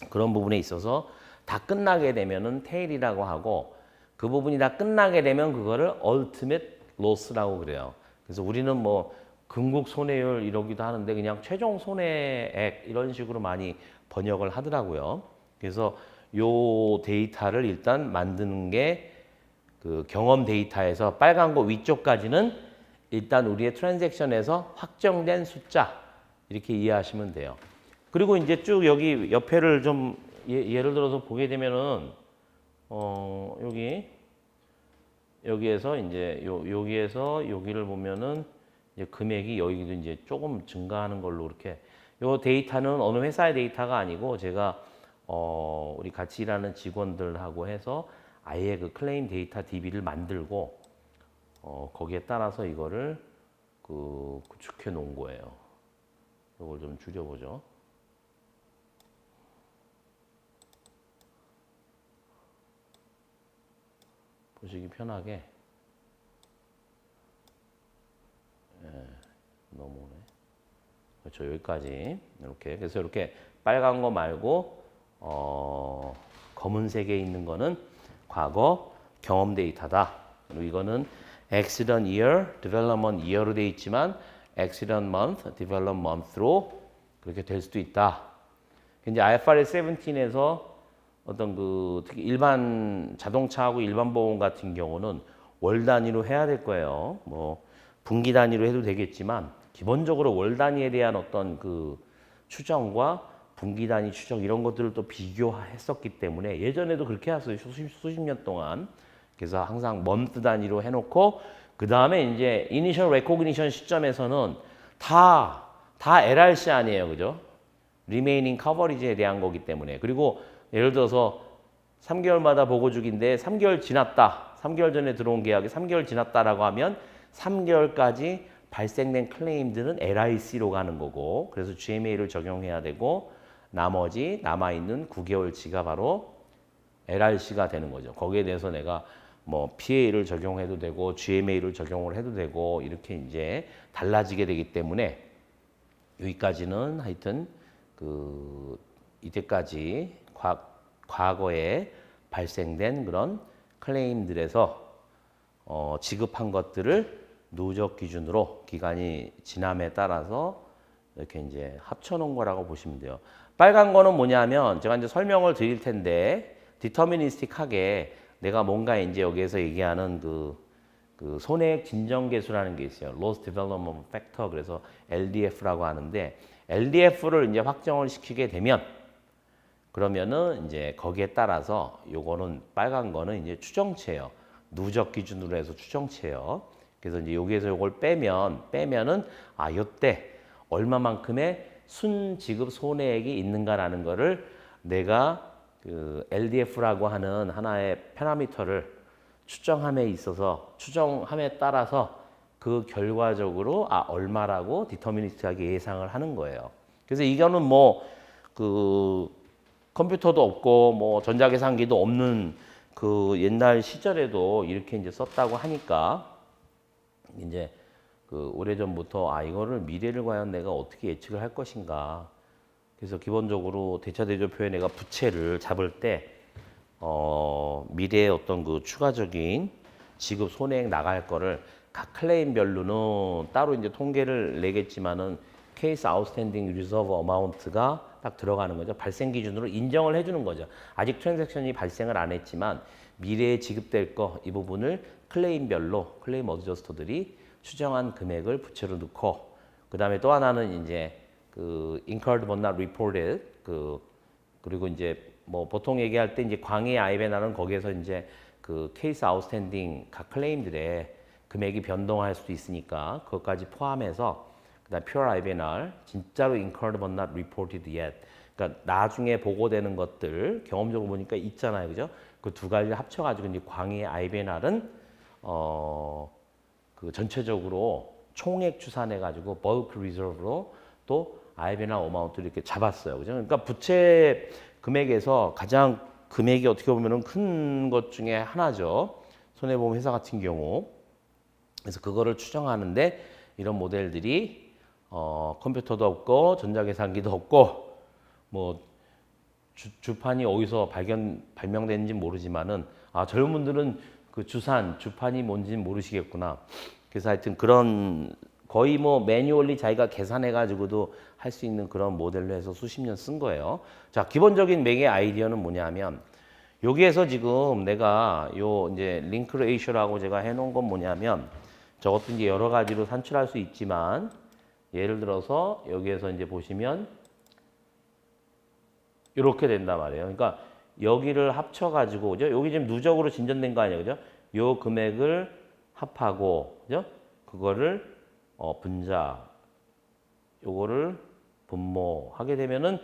그런 부분에 있어서 다 끝나게 되면은 테일이라고 하고, 그 부분이 다 끝나게 되면 그거를 ultimate loss라고 그래요. 그래서 우리는 뭐 궁극 손해율 이러기도 하는데 그냥 최종 손해액 이런 식으로 많이 번역을 하더라고요. 그래서 요 데이터를 일단 만드는 게 그 경험 데이터에서 빨간 거 위쪽까지는 일단 우리의 트랜잭션에서 확정된 숫자 이렇게 이해하시면 돼요. 그리고 이제 쭉 여기 옆에를 좀 예를 들어서 보게 되면은 여기에서 이제 여기에서 여기를 보면은 이제 금액이 여기도 이제 조금 증가하는 걸로 이렇게, 요 데이터는 어느 회사의 데이터가 아니고 제가 우리 같이 일하는 직원들하고 해서 아예 그 클레임 데이터 DB를 만들고 거기에 따라서 이거를 구축해 놓은 거예요. 이걸 좀 줄여보죠. 보시기 편하게. 넘어오네. 그렇죠. 여기까지 이렇게. 그래서 이렇게 빨간 거 말고 검은색에 있는 거는 과거 경험 데이터다. 그리고 이거는 accident year, development year로 돼 있지만 accident month, development month로 그렇게 될 수도 있다. 이제 IFRS 17에서 어떤 특히 일반 자동차하고 일반 보험 같은 경우는 월 단위로 해야 될 거예요. 뭐 분기 단위로 해도 되겠지만 기본적으로 월 단위에 대한 어떤 추정과 분기 단위 추정 이런 것들을 또 비교했었기 때문에 예전에도 그렇게 했어요. 수십 년 동안. 그래서 항상 먼트 단위로 해놓고 그 다음에 이제 이니셜 레코그니션 시점에서는 다 LRC 아니에요, 그죠? 리메이닝 커버리지에 대한 거기 때문에. 그리고 예를 들어서 3개월마다 보고주기인데 3개월 지났다. 3개월 전에 들어온 계약이 3개월 지났다라고 하면 3개월까지 발생된 클레임들은 LIC로 가는 거고, 그래서 GMA를 적용해야 되고 나머지 남아있는 9개월치가 바로 LRC가 되는 거죠. 거기에 대해서 내가 뭐 PA를 적용해도 되고 GMA를 적용을 해도 되고 이렇게 이제 달라지게 되기 때문에 여기까지는 하여튼 이때까지 과거에 발생된 그런 클레임들에서 지급한 것들을 누적 기준으로 기간이 지남에 따라서 이렇게 이제 합쳐놓은 거라고 보시면 돼요. 빨간 거는 뭐냐면 제가 이제 설명을 드릴 텐데 디터미니스틱하게 내가 뭔가 이제 여기에서 얘기하는 손해액 진정계수라는 게 있어요. Loss Development Factor, 그래서 LDF라고 하는데 LDF를 이제 확정을 시키게 되면 그러면은 이제 거기에 따라서 요거는 빨간 거는 이제 추정치예요. 누적 기준으로 해서 추정치예요. 그래서 이제 여기에서 요걸 빼면은 요때 얼마만큼의 순지급 손해액이 있는가라는 거를 내가 LDF라고 하는 하나의 파라미터를 추정함에 따라서 그 결과적으로 얼마라고 디터미니스트하게 예상을 하는 거예요. 그래서 이거는 뭐 컴퓨터도 없고 뭐 전자계산기도 없는 옛날 시절에도 이렇게 이제 썼다고 하니까 이제 오래전부터 이거를 미래를 과연 내가 어떻게 예측을 할 것인가. 그래서 기본적으로 대차대조표에 내가 부채를 잡을 때 미래의 어떤 추가적인 지급 손해액 나갈 거를 각 클레임별로는 따로 이제 통계를 내겠지만은 케이스 아웃스탠딩 리저브 어마운트가 딱 들어가는 거죠. 발생 기준으로 인정을 해주는 거죠. 아직 트랜잭션이 발생을 안 했지만 미래에 지급될 거 이 부분을 클레임별로 클레임 어드저스터들이 추정한 금액을 부채로 넣고 그 다음에 또 하나는 이제 그 incurred but not reported 그리고 이제 뭐 보통 얘기할 때 이제 광의 IBNR은 거기에서 이제 그 케이스 아웃스탠딩 각 클레임들의 금액이 변동할 수도 있으니까 그것까지 포함해서 그다음 pure IBNR 진짜로 incurred but not reported yet 그러니까 나중에 보고되는 것들 경험적으로 보니까 있잖아요, 그죠? 그 두 가지를 합쳐가지고 이제 광의 IBNR은 그 전체적으로 총액 추산해가지고 bulk reserve로 또 IBNR 어마운트를 이렇게 잡았어요, 그죠? 그러니까 부채 금액에서 가장 금액이 어떻게 보면은 큰 것 중에 하나죠. 손해보험 회사 같은 경우. 그래서 그거를 추정하는데 이런 모델들이 컴퓨터도 없고 전자계산기도 없고 뭐 주판이 어디서 발명됐는지 모르지만은 젊은 분들은 그 주판이 뭔지는 모르시겠구나. 그래서 하여튼 그런 거의 뭐 매뉴얼리 자기가 계산해 가지고도 할 수 있는 그런 모델로 해서 수십 년 쓴 거예요. 자, 기본적인 맥의 아이디어는 뭐냐면 여기에서 지금 내가 요 이제 링크 레이쇼라고 제가 해 놓은 건 뭐냐면 저것도 이제 여러 가지로 산출할 수 있지만 예를 들어서 여기에서 이제 보시면 이렇게 된단 말이에요. 그러니까 여기를 합쳐가지고, 그죠? 여기 지금 누적으로 진전된 거 아니에요, 그죠? 요 금액을 합하고, 그죠? 그거를 분자, 요거를 분모하게 되면은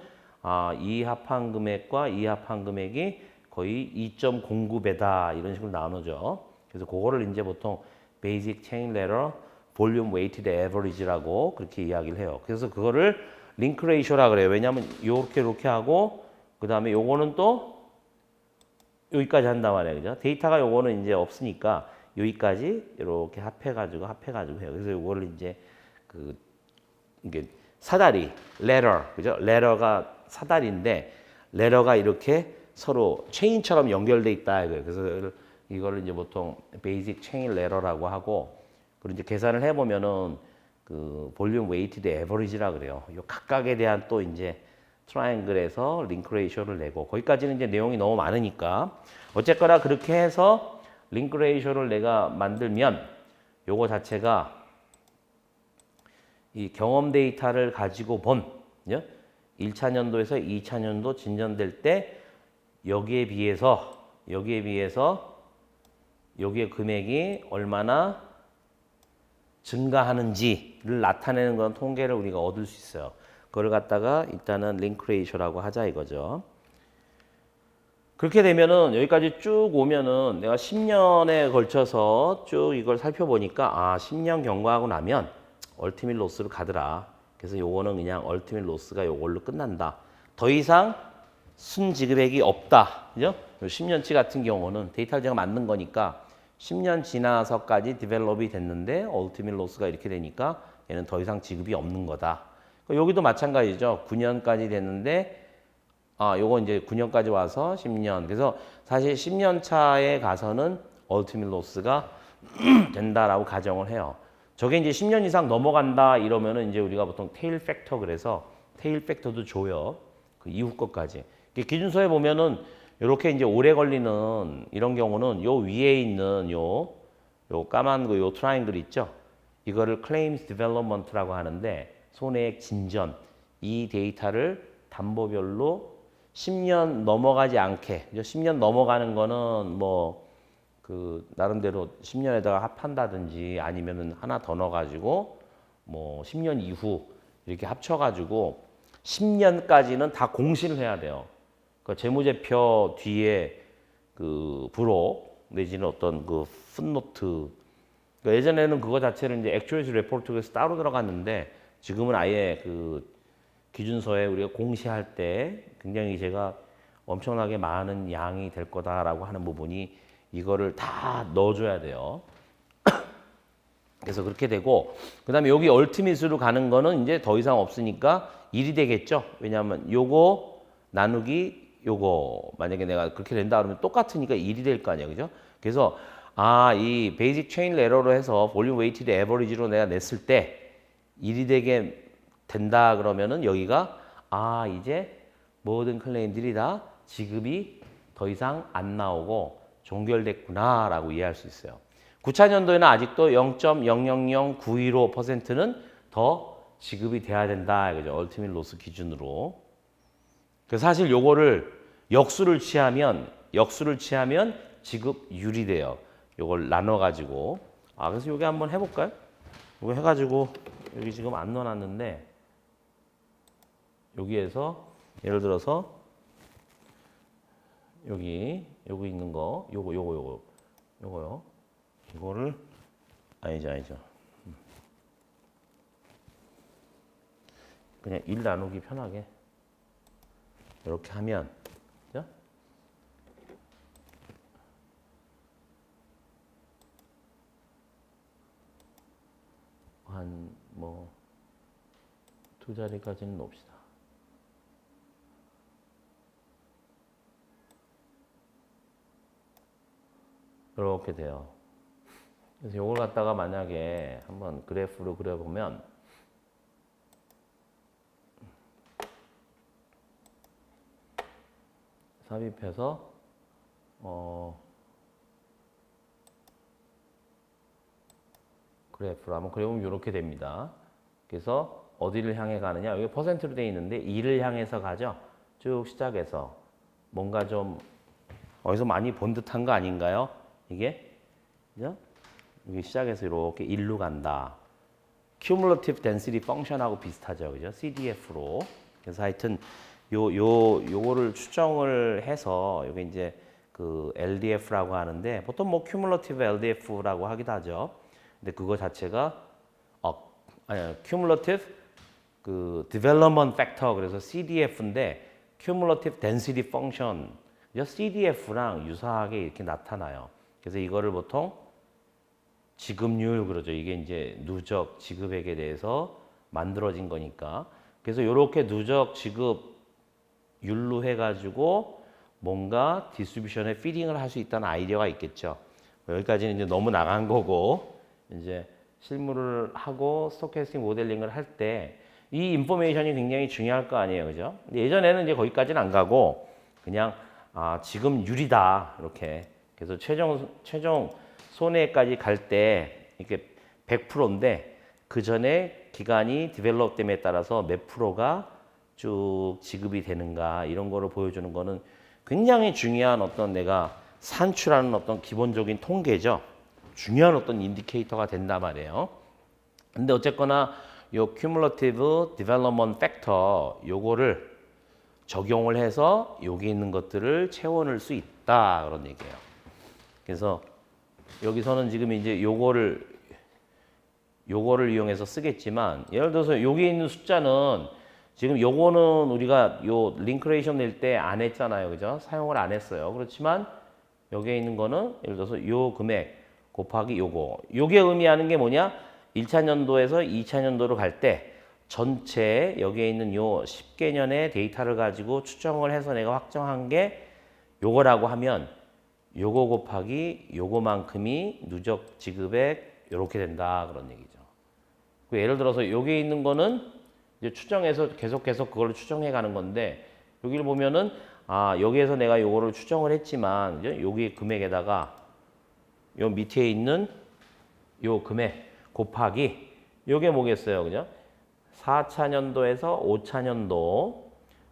이 합한 금액과 이 합한 금액이 거의 2.09배다 이런 식으로 나누죠. 그래서 그거를 이제 보통 Basic Chain Letter Volume Weighted Average라고 그렇게 이야기를 해요. 그래서 그거를 링크 레이쇼라 그래요. 왜냐하면 이렇게 하고 그 다음에 요거는 또 여기까지 한단 말이에요, 그죠? 데이터가 요거는 이제 없으니까 여기까지 이렇게 합해가지고 해요. 그래서 요거를 이제 이게 사다리, letter, 그죠? letter가 사다리인데 letter가 이렇게 서로 체인처럼 연결돼 있다 이거예요. 그래서 이거를 이제 보통 basic chain letter라고 하고 그리고 이제 계산을 해보면은 그 볼륨 웨이티드 에버리지라 그래요. 요 각각에 대한 또 이제 트라이앵글에서 링크 레이쇼를 내고 거기까지는 이제 내용이 너무 많으니까 어쨌거나 그렇게 해서 링크 레이쇼를 내가 만들면 요거 자체가 이 경험 데이터를 가지고 본 1차 년도에서 2차 년도 진전될 때 여기에 비해서 여기의 금액이 얼마나 증가하는지를 나타내는 그런 통계를 우리가 얻을 수 있어요. 그걸 갖다가 일단은 링크 레이쇼라고 하자 이거죠. 그렇게 되면은 여기까지 쭉 오면은 내가 10년에 걸쳐서 쭉 이걸 살펴보니까 10년 경과하고 나면 얼티밋 로스로 가더라. 그래서 요거는 그냥 얼티밋 로스가 요걸로 끝난다. 더 이상 순지급액이 없다. 그죠? 10년치 같은 경우는 데이터를 제가 만든 거니까 10년 지나서까지 디벨롭이 됐는데 얼티밋 로스가 이렇게 되니까 얘는 더 이상 지급이 없는 거다. 여기도 마찬가지죠. 9년까지 됐는데 요거 이제 9년까지 와서 10년. 그래서 사실 10년 차에 가서는 얼티밋 로스가 된다라고 가정을 해요. 저게 이제 10년 이상 넘어간다 이러면은 이제 우리가 보통 테일 팩터 그래서 테일 팩터도 줘요. 그 이후 것까지. 기준서에 보면은 이렇게 이제 오래 걸리는 이런 경우는 요 위에 있는 요 까만 요 트라이앵글 있죠? 이거를 claims development라고 하는데 손해액 진전 이 데이터를 담보별로 10년 넘어가지 않게 10년 넘어가는 거는 뭐 그 나름대로 10년에다가 합한다든지 아니면은 하나 더 넣어가지고 뭐 10년 이후 이렇게 합쳐가지고 10년까지는 다 공시를 해야 돼요. 그 재무제표 뒤에 그 부록 내지는 어떤 그 풋노트 그러니까 예전에는 그거 자체를 이제 액츄얼리티 레포트에서 따로 들어갔는데 지금은 아예 그 기준서에 우리가 공시할 때 굉장히 제가 엄청나게 많은 양이 될 거다라고 하는 부분이 이거를 다 넣어줘야 돼요. 그래서 그렇게 되고 그 다음에 여기 얼티밋으로 가는 거는 이제 더 이상 없으니까 1이 되겠죠. 왜냐하면 요거 나누기 요거 만약에 내가 그렇게 된다 그러면 똑같으니까 1이 될 거 아니에요. 그죠? 그래서 이 베이직 체인 레러로 해서 볼륨 웨이티드 에버리지로 내가 냈을 때 1이 되게 된다 그러면은 여기가 아, 이제 모든 클레임들이 다 지급이 더 이상 안 나오고 종결됐구나라고 이해할 수 있어요. 9차년도에는 아직도 0.000915%는 더 지급이 돼야 된다. 이거죠. 얼티밋 로스 기준으로. 그래서 사실 요거를 역수를 취하면 지급율이 돼요. 요걸 나눠 가지고. 아, 그래서 요게 한번 해 볼까요? 요거 해 가지고 여기 지금 안 넣어 놨는데 여기에서 예를 들어서 여기 있는 거 요거요. 이거를 아니죠. 그냥 1 나누기 편하게 이렇게 하면 그죠? 한 뭐 두 자리까지는 놓읍시다. 이렇게 돼요. 그래서 이걸 갖다가 만약에 한번 그래프로 그려보면 삽입해서 그래프로 한번 그려보면 이렇게 됩니다. 그래서 어디를 향해 가느냐? 여기 퍼센트로 되어 있는데 2를 향해서 가죠. 쭉 시작해서 뭔가 좀 어디서 많이 본 듯한 거 아닌가요? 이게 그죠? 여기 시작해서 이렇게 1로 간다. Cumulative Density Function하고 비슷하죠, 그죠? CDF로. 그래서 하여튼 요거를 추정을 해서 이게 이제 그 LDF라고 하는데 보통 뭐 Cumulative LDF라고 하기도 하죠. 근데 그거 자체가 Cumulative 그 Development Factor 그래서 CDF인데 Cumulative Density Function CDF랑 유사하게 이렇게 나타나요. 그래서 이거를 보통 지급률 그러죠. 이게 이제 누적 지급액에 대해서 만들어진 거니까. 그래서 이렇게 누적 지급율로 해가지고 뭔가 디스트리뷰션에 피딩을 할 수 있다는 아이디어가 있겠죠. 여기까지는 이제 너무 나간 거고 이제 실무를 하고 스토캐스팅 모델링을 할 때 이 인포메이션이 굉장히 중요할 거 아니에요, 그죠? 근데 예전에는 이제 거기까지는 안 가고 그냥 지급률이다 이렇게. 그래서 최종 손해까지 갈 때 이게 100%인데 그 전에 기간이 디벨롭됨에 따라서 몇 프로가 쭉 지급이 되는가 이런 거를 보여주는 거는 굉장히 중요한 어떤 내가 산출하는 어떤 기본적인 통계죠. 중요한 어떤 인디케이터가 된단 말이에요. 근데 어쨌거나 요 Cumulative Development Factor 요거를 적용을 해서 여기 있는 것들을 채워넣을 수 있다 그런 얘기예요. 그래서 여기서는 지금 이제 요거를 이용해서 쓰겠지만 예를 들어서 여기 있는 숫자는 지금 요거는 우리가 요 링크레이션 낼 때 안 했잖아요. 그죠? 사용을 안 했어요. 그렇지만 여기에 있는 거는 예를 들어서 요 금액 곱하기 요게 의미하는 게 뭐냐? 1차 년도에서 2차 년도로 갈 때 전체 여기에 있는 요 10개년의 데이터를 가지고 추정을 해서 내가 확정한 게 요거라고 하면 요거 곱하기 요거만큼이 누적 지급액 이렇게 된다 그런 얘기죠. 예를 들어서 여기에 있는 거는 이제 추정해서 계속 그걸 추정해 가는 건데 여기를 보면은 여기에서 내가 요거를 추정을 했지만 이제 여기 금액에다가 요 밑에 있는 요 금액 곱하기 요게 뭐겠어요, 그죠? 4차 년도에서 5차 년도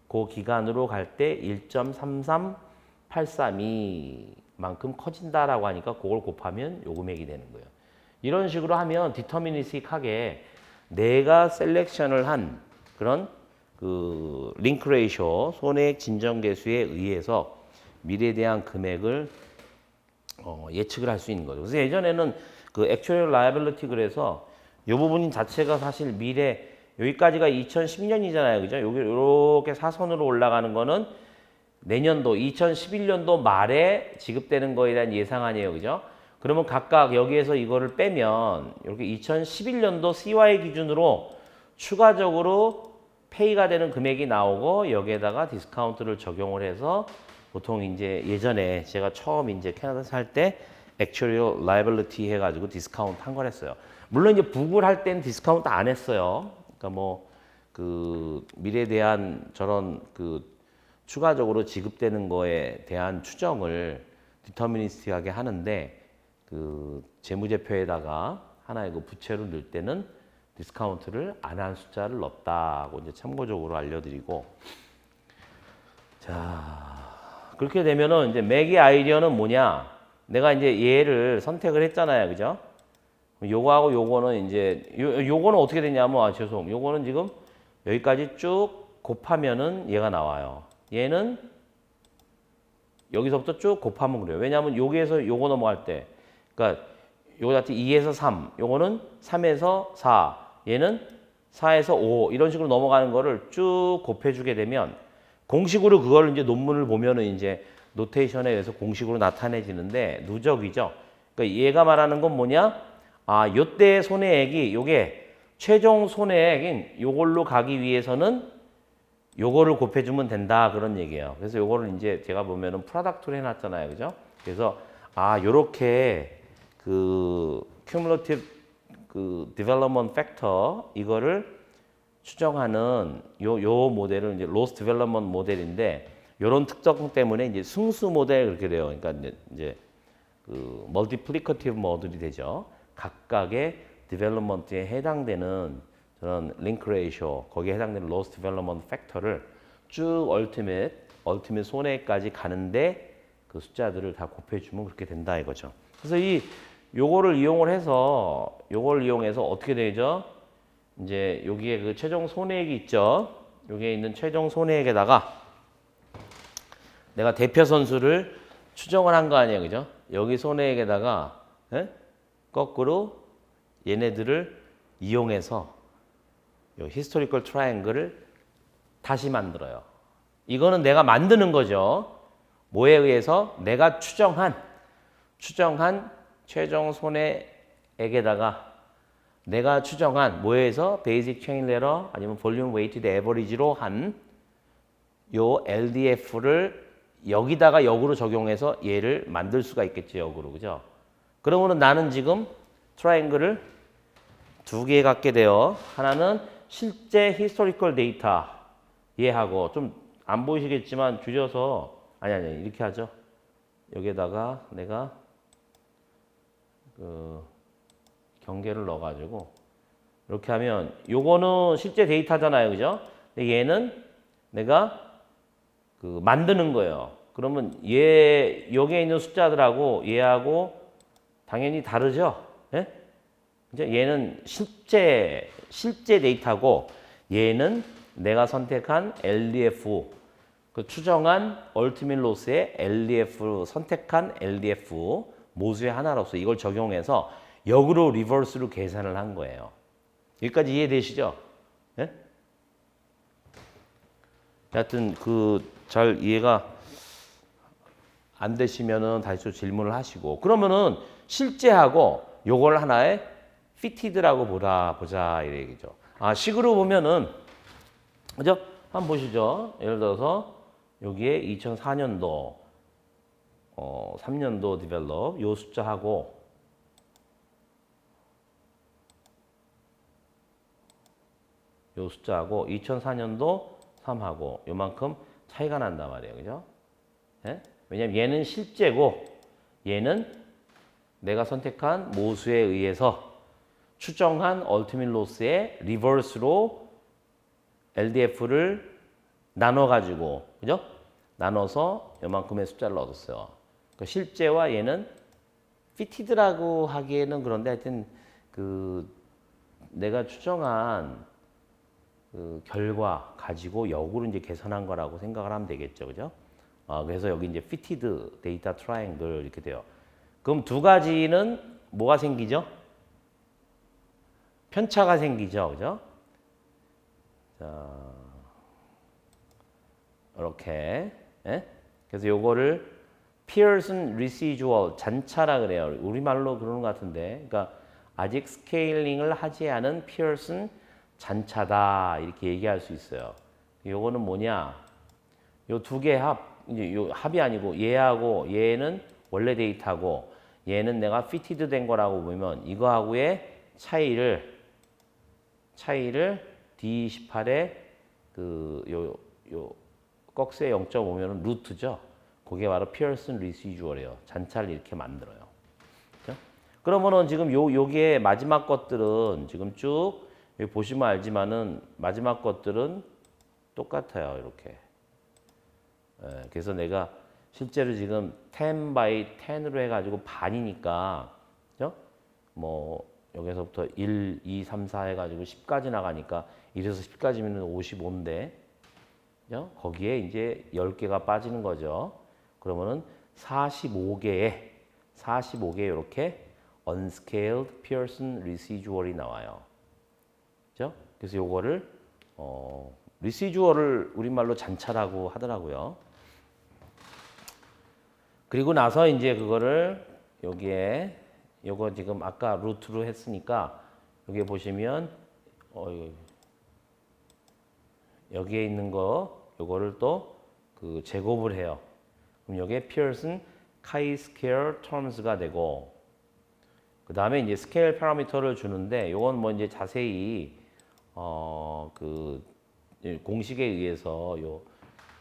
그 기간으로 갈 때 1.33832만큼 커진다라고 하니까 그걸 곱하면 요 금액이 되는 거예요. 이런 식으로 하면 디터미니스틱하게 내가 셀렉션을 한 그런 그 링크 레이쇼 손해액 진정 계수에 의해서 미래에 대한 금액을 예측을 할 수 있는 거죠. 그래서 예전에는 그 액츄얼 라이빌리티 그래서 이 부분 자체가 사실 미래 여기까지가 2010년이잖아요. 그죠? 여기 이렇게 사선으로 올라가는 거는 내년도 2011년도 말에 지급되는 거에 대한 예상 아니에요. 그죠? 그러면 각각 여기에서 이거를 빼면 이렇게 2011년도 CY 기준으로 추가적으로 페이가 되는 금액이 나오고 여기에다가 디스카운트를 적용을 해서 보통 이제 예전에 제가 처음 이제 캐나다 살 때 액츄얼 라이빌리티 해가지고 디스카운트 한 걸 했어요. 물론 이제 북을 할 때는 디스카운트 안 했어요. 그러니까 뭐 그 미래에 대한 저런 그 추가적으로 지급되는 거에 대한 추정을 디터미니스틱하게 하는데 그 재무제표에다가 하나의 그 부채를 넣을 때는 디스카운트를 안 한 숫자를 넣었다고 이제 참고적으로 알려드리고 자 그렇게 되면은 이제 맥의 아이디어는 뭐냐? 내가 이제 얘를 선택을 했잖아요, 그죠? 요거하고 요거는 이제 요거는 어떻게 되냐면 요거는 지금 여기까지 쭉 곱하면은 얘가 나와요. 얘는 여기서부터 쭉 곱하면 그래요. 왜냐하면 여기에서 요거 넘어갈 때, 그러니까 요거 같은 2에서 3, 요거는 3에서 4, 얘는 4에서 5 이런 식으로 넘어가는 거를 쭉 곱해주게 되면 공식으로 그걸 이제 논문을 보면은 이제 노테이션에 의해서 공식으로 나타내지는데 누적이죠. 그러니까 얘가 말하는 건 뭐냐? 아, 요때 손해액이 요게 최종 손해액인 요걸로 가기 위해서는 요거를 곱해주면 된다 그런 얘기예요. 그래서 요거를 이제 제가 보면은 프로덕트로 해놨잖아요, 그죠? 그래서 아 요렇게 그 cumulative 그 development factor 이거를 추정하는 요 모델은 이제 loss development 모델인데 요런 특성 때문에 이제 승수 모델 그렇게 돼요. 그러니까 이제 그 multiplicative 모델이 되죠. 각각의 development에 해당되는 저는 link ratio 거기에 해당되는 loss development factor를 쭉 ultimate 손해까지 가는데 그 숫자들을 다 곱해주면 그렇게 된다 이거죠. 그래서 요거를 요걸 이용해서 어떻게 되죠? 이제 여기에 그 최종 손해액이 있죠. 여기에 있는 최종 손해액에다가 내가 대표 선수를 추정을 한 거 아니에요, 그죠? 여기 손해액에다가 거꾸로 얘네들을 이용해서 요 히스토리컬 트라이앵글을 다시 만들어요. 이거는 내가 만드는 거죠. 뭐에 의해서? 내가 추정한 최종 손해액에다가 내가 추정한 뭐에 의해서 베이직 체인 레러 아니면 볼륨 웨이티드 에버리지로 한 요 LDF를 여기다가 역으로 적용해서 얘를 만들 수가 있겠죠, 역으로. 그죠? 그러면은 나는 지금 트라이앵글을 두 개 갖게 돼요. 하나는 실제 히스토리컬 데이터 얘하고 좀 안 보이시겠지만 줄여서 아니 이렇게 하죠. 여기에다가 내가 그 경계를 넣어가지고 이렇게 하면 요거는 실제 데이터잖아요, 그죠? 근데 얘는 내가 그 만드는 거예요. 그러면 여기에 있는 숫자들하고 얘하고 당연히 다르죠. 예? 이제 얘는 실제 데이터고 얘는 내가 선택한 LDF 그 추정한 얼티밋 로스의 LDF 선택한 LDF 모수의 하나로서 이걸 적용해서 역으로 리버스로 계산을 한 거예요. 여기까지 이해되시죠? 예? 하여튼 잘 이해가 안 되시면은 다시 또 질문을 하시고 그러면은 실제하고 요걸 하나의 피티드라고 보자 이 얘기죠. 아 식으로 보면은 그죠? 한번 보시죠. 예를 들어서 여기에 2004년도 3년도 디벨롭 요 숫자하고 요 숫자하고 2004년도 3하고 요만큼 차이가 난단 말이에요. 그죠? 예? 왜냐면 얘는 실제고 얘는 내가 선택한 모수에 의해서 추정한 얼티밋 로스의 리버스로 LDF를 나눠가지고, 그죠? 나눠서 요만큼의 숫자를 얻었어요. 그러니까 실제와 얘는 피티드라고 하기에는 그런데 하여튼 내가 추정한 그 결과 가지고 역으로 이제 계산한 거라고 생각을 하면 되겠죠, 그죠? 그래서 여기 이제 fitted data triangle 이렇게 돼요. 그럼 두 가지는 뭐가 생기죠? 편차가 생기죠, 그죠? 자, 이렇게. 예? 그래서 요거를 Pearson residual 잔차라 그래요. 우리말로 그러는 것 같은데, 그러니까 아직 스케일링을 하지 않은 Pearson 잔차다 이렇게 얘기할 수 있어요. 요거는 뭐냐? 요 두 개 이제 요 합이 아니고 얘하고 얘는 원래 데이터고 얘는 내가 fitted 된 거라고 보면 이거하고의 차이를 D18에 요 꺽쇠 0.5면은 루트죠. 그게 바로 피어슨 리시주얼이에요. 잔차를 이렇게 만들어요. 그렇죠? 그러면은 지금 요게 마지막 것들은 지금 쭉 여기 보시면 알지만은 마지막 것들은 똑같아요. 이렇게. 예, 그래서 내가 실제로 지금 10 by 10으로 해가지고 반이니까, 그죠? 뭐 여기서부터 1, 2, 3, 4 해가지고 10까지 나가니까 1에서 10까지면 55인데, 그죠? 거기에 이제 10개가 빠지는 거죠. 그러면은 45개의 이렇게 unscaled Pearson residual이 나와요. 그죠? 그래서 요거를 residual을 우리말로 잔차라고 하더라고요. 그리고 나서 이제 그거를 여기에 요거 지금 아까 루트로 했으니까 여기 보시면 여기에 있는 거 요거를 또 그 제곱을 해요. 그럼 여기에 Pearson chi-square terms가 되고 그 다음에 이제 스케일 파라미터를 주는데 요건 뭐 이제 자세히 그 공식에 의해서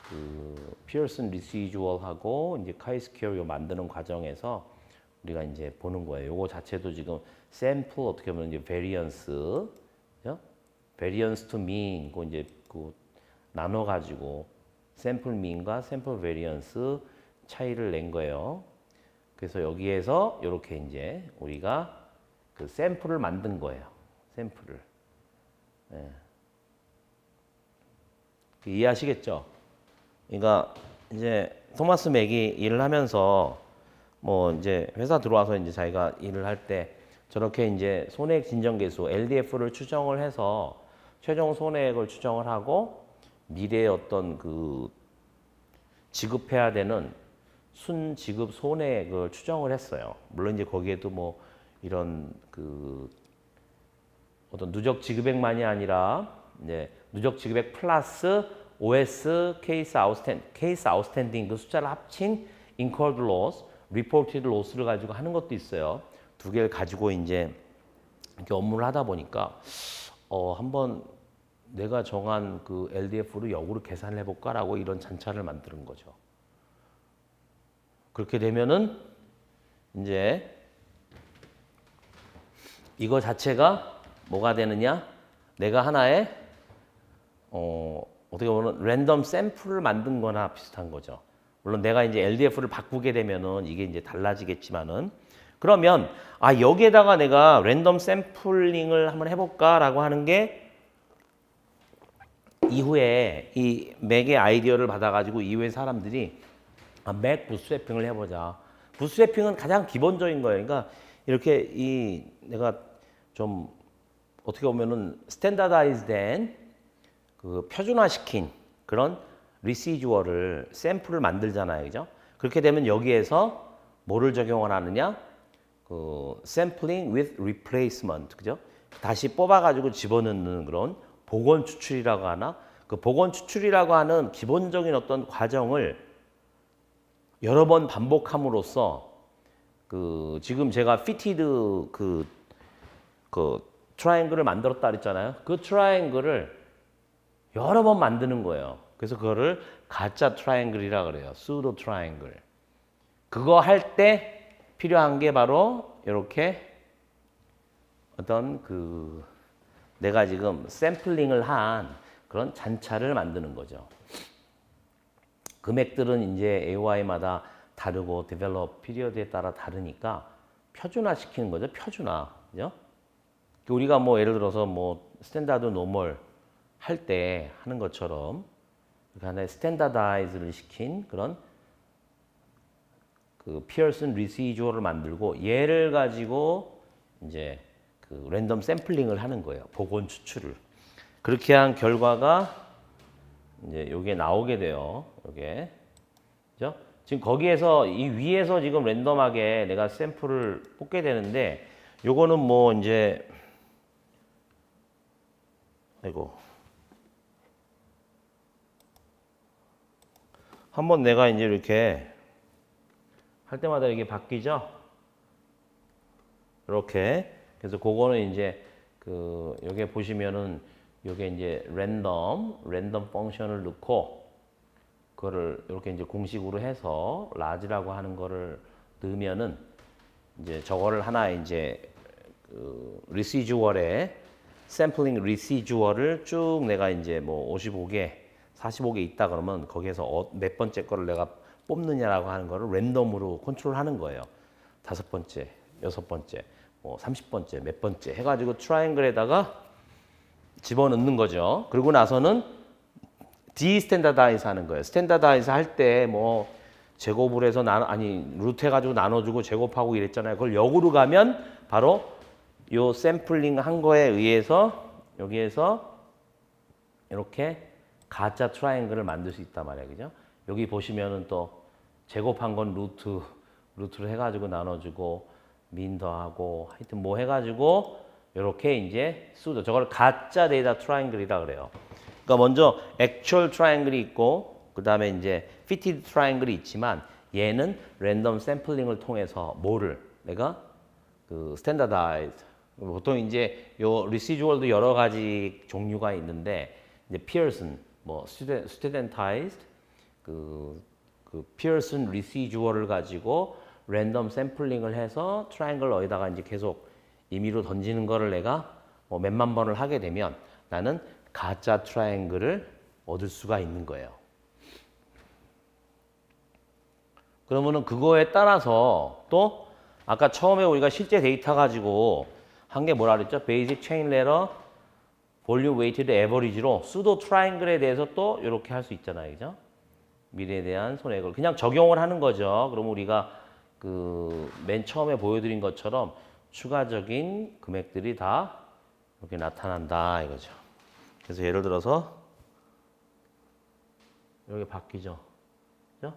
그 피어슨 리시주얼하고 이제 chi-square 요 만드는 과정에서 우리가 이제 보는 거예요. 요거 자체도 지금 샘플 어떻게 보면 이제 variance, variance to mean 그 이제 그 나눠 가지고 샘플 mean과 샘플 variance 차이를 낸 거예요. 그래서 여기에서 이렇게 이제 우리가 그 샘플을 만든 거예요. 샘플을. 네. 이해하시겠죠? 그러니까 이제 토마스 맥이 일을 하면서 뭐 이제 회사 들어와서 이제 자기가 일을 할 때 저렇게 이제 손해액 진정계수 LDF를 추정을 해서 최종 손해액을 추정을 하고 미래의 어떤 그 지급해야 되는 순지급 손해액을 추정을 했어요. 물론 이제 거기에도 뭐 이런 그 어떤 누적 지급액만이 아니라 이제 누적 지급액 플러스 OS 케이스 아웃스탠딩 그 숫자를 합친 incurred loss, reported loss를 가지고 하는 것도 있어요. 두 개를 가지고 이제 이렇게 업무를 하다 보니까 한번 내가 정한 그 LDF를 역으로 계산을 해볼까라고 이런 잔차를 만드는 거죠. 그렇게 되면은 이제 이거 자체가 뭐가 되느냐? 내가 하나의 어떻게 보면 랜덤 샘플을 만든 거나 비슷한 거죠. 물론 내가 이제 LDF를 바꾸게 되면은 이게 이제 달라지겠지만은 그러면 여기에다가 내가 랜덤 샘플링을 한번 해볼까라고 하는 게 이후에 이 맥의 아이디어를 받아가지고 이후에 사람들이 맥 부스트래핑을 해보자. 부스트래핑은 가장 기본적인 거예요. 그러니까 이렇게 내가 좀 어떻게 보면은 스탠다다이즈된 그 표준화시킨 그런 리시주얼을 샘플을 만들잖아요, 그죠? 그렇게 되면 여기에서 뭐를 적용을 하느냐? 그 sampling with replacement, 그죠? 다시 뽑아가지고 집어넣는 그런 복원 추출이라고 하나? 그 복원 추출이라고 하는 기본적인 어떤 과정을 여러 번 반복함으로써 그 지금 제가 fitted 그 트라이앵글을 만들었다 그랬잖아요. 그 트라이앵글을 여러 번 만드는 거예요. 그래서 그거를 가짜 트라이앵글이라 그래요. pseudo 트라이앵글. 그거 할 때 필요한 게 바로 이렇게 어떤 그 내가 지금 샘플링을 한 그런 잔차를 만드는 거죠. 금액들은 이제 AOI마다 다르고 디벨롭 피리어드에 따라 다르니까 표준화 시키는 거죠. 표준화. 그죠? 우리가 뭐 예를 들어서 뭐 스탠다드 노멀 할 때 하는 것처럼 하나의 스탠다다이즈를 시킨 그런 그 피어슨 리시주얼을 만들고 얘를 가지고 이제 그 랜덤 샘플링을 하는 거예요. 복원 추출을. 그렇게 한 결과가 이제 요게 나오게 돼요. 요게. 그죠? 지금 거기에서 이 위에서 지금 랜덤하게 내가 샘플을 뽑게 되는데 요거는 뭐 이제 아이고. 한번 내가 이제 이렇게 할 때마다 이게 바뀌죠? 이렇게. 그래서 그거는 이제 그 여기에 보시면은 요게 이제 랜덤 펑션을 넣고 그거를 이렇게 이제 공식으로 해서 라지라고 하는 거를 넣으면은 이제 저거를 하나 이제 그 리시주얼에 샘플링 리시주얼을 쭉 내가 이제 뭐 55개, 45개 있다 그러면 거기에서 몇 번째 거를 내가 뽑느냐라고 하는 거를 랜덤으로 컨트롤하는 거예요. 5번째, 6번째, 뭐 30번째, 몇 번째 해가지고 트라이앵글에다가 집어넣는 거죠. 그리고 나서는 디스탠다다이즈 하는 거예요. 스탠다다이즈 할 때 뭐 제곱을 해서 루트 해가지고 나눠주고 제곱하고 이랬잖아요. 그걸 역으로 가면 바로 요 샘플링 한 거에 의해서 여기에서 이렇게 가짜 트라이앵글을 만들 수 있단 말이에요. 그죠? 여기 보시면은 또 제곱한 건 루트를 해가지고 나눠주고 민 더하고 하여튼 뭐 해가지고 이렇게 이제 수도 저걸 가짜 데이터 트라이앵글이라 그래요. 그러니까 먼저 액츄얼 트라이앵글이 있고 그 다음에 이제 피티드 트라이앵글이 있지만 얘는 랜덤 샘플링을 통해서 뭐를 내가 그 스탠다다이즈 보통 이제 요 리시주얼도 여러 가지 종류가 있는데 이제 피어슨 뭐 스튜던타이즈드 그 피어슨 리시주얼을 가지고 랜덤 샘플링을 해서 트라이앵글 어디다가 이제 계속 임의로 던지는 거를 내가 뭐 몇만 번을 하게 되면 나는 가짜 트라이앵글을 얻을 수가 있는 거예요. 그러면은 그거에 따라서 또 아까 처음에 우리가 실제 데이터 가지고 한 게 뭐라 그랬죠? 베이직 체인 레러 볼륨 웨이티드 에버리지로 수도 트라이앵글에 대해서 또 이렇게 할 수 있잖아요. 그죠? 미래에 대한 손해액을 그냥 적용을 하는 거죠. 그럼 우리가 그 맨 처음에 보여드린 것처럼 추가적인 금액들이 다 이렇게 나타난다 이거죠. 그래서 예를 들어서 이렇게 바뀌죠. 그죠?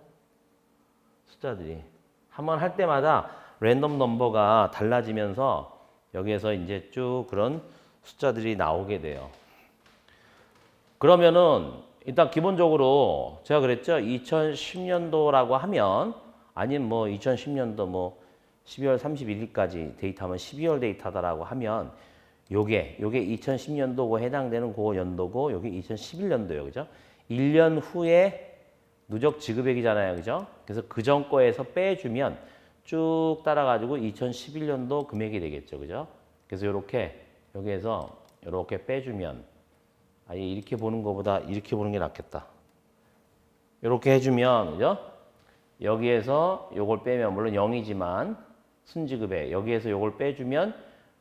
숫자들이 한 번 할 때마다 랜덤 넘버가 달라지면서 여기에서 이제 쭉 그런 숫자들이 나오게 돼요. 그러면은 일단 기본적으로 제가 그랬죠. 2010년도라고 하면 아니면 뭐 2010년도 뭐 12월 31일까지 데이터면 12월 데이터다라고 하면 요게 2010년도고 해당되는 그 연도고 요게 2011년도예요. 그죠? 1년 후에 누적 지급액이잖아요. 그죠? 그래서 그전 거에서 빼주면 쭉 따라가지고 2011년도 금액이 되겠죠. 그죠? 그래서 요렇게 여기에서 요렇게 빼주면 아예 이렇게 보는 것보다 이렇게 보는 게 낫겠다. 요렇게 해주면 그죠? 여기에서 요걸 빼면 물론 0이지만 순지급액 여기에서 요걸 빼주면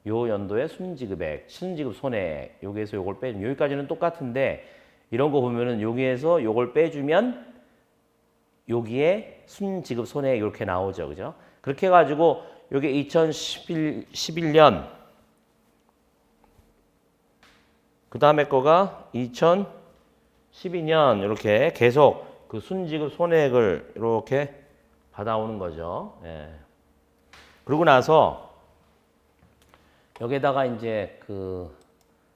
요 연도의 순지급액, 순지급 손해액 여기에서 요걸 빼주면 여기까지는 똑같은데 이런 거 보면은 여기에서 요걸 빼주면 여기에 순지급 손해액 이렇게 나오죠. 그죠? 그렇게 해가지고 요게 2011년 그 다음에 거가 2012년 이렇게 계속 그 순지급 손해액을 이렇게 받아오는 거죠. 예. 그러고 나서 여기다가 이제 그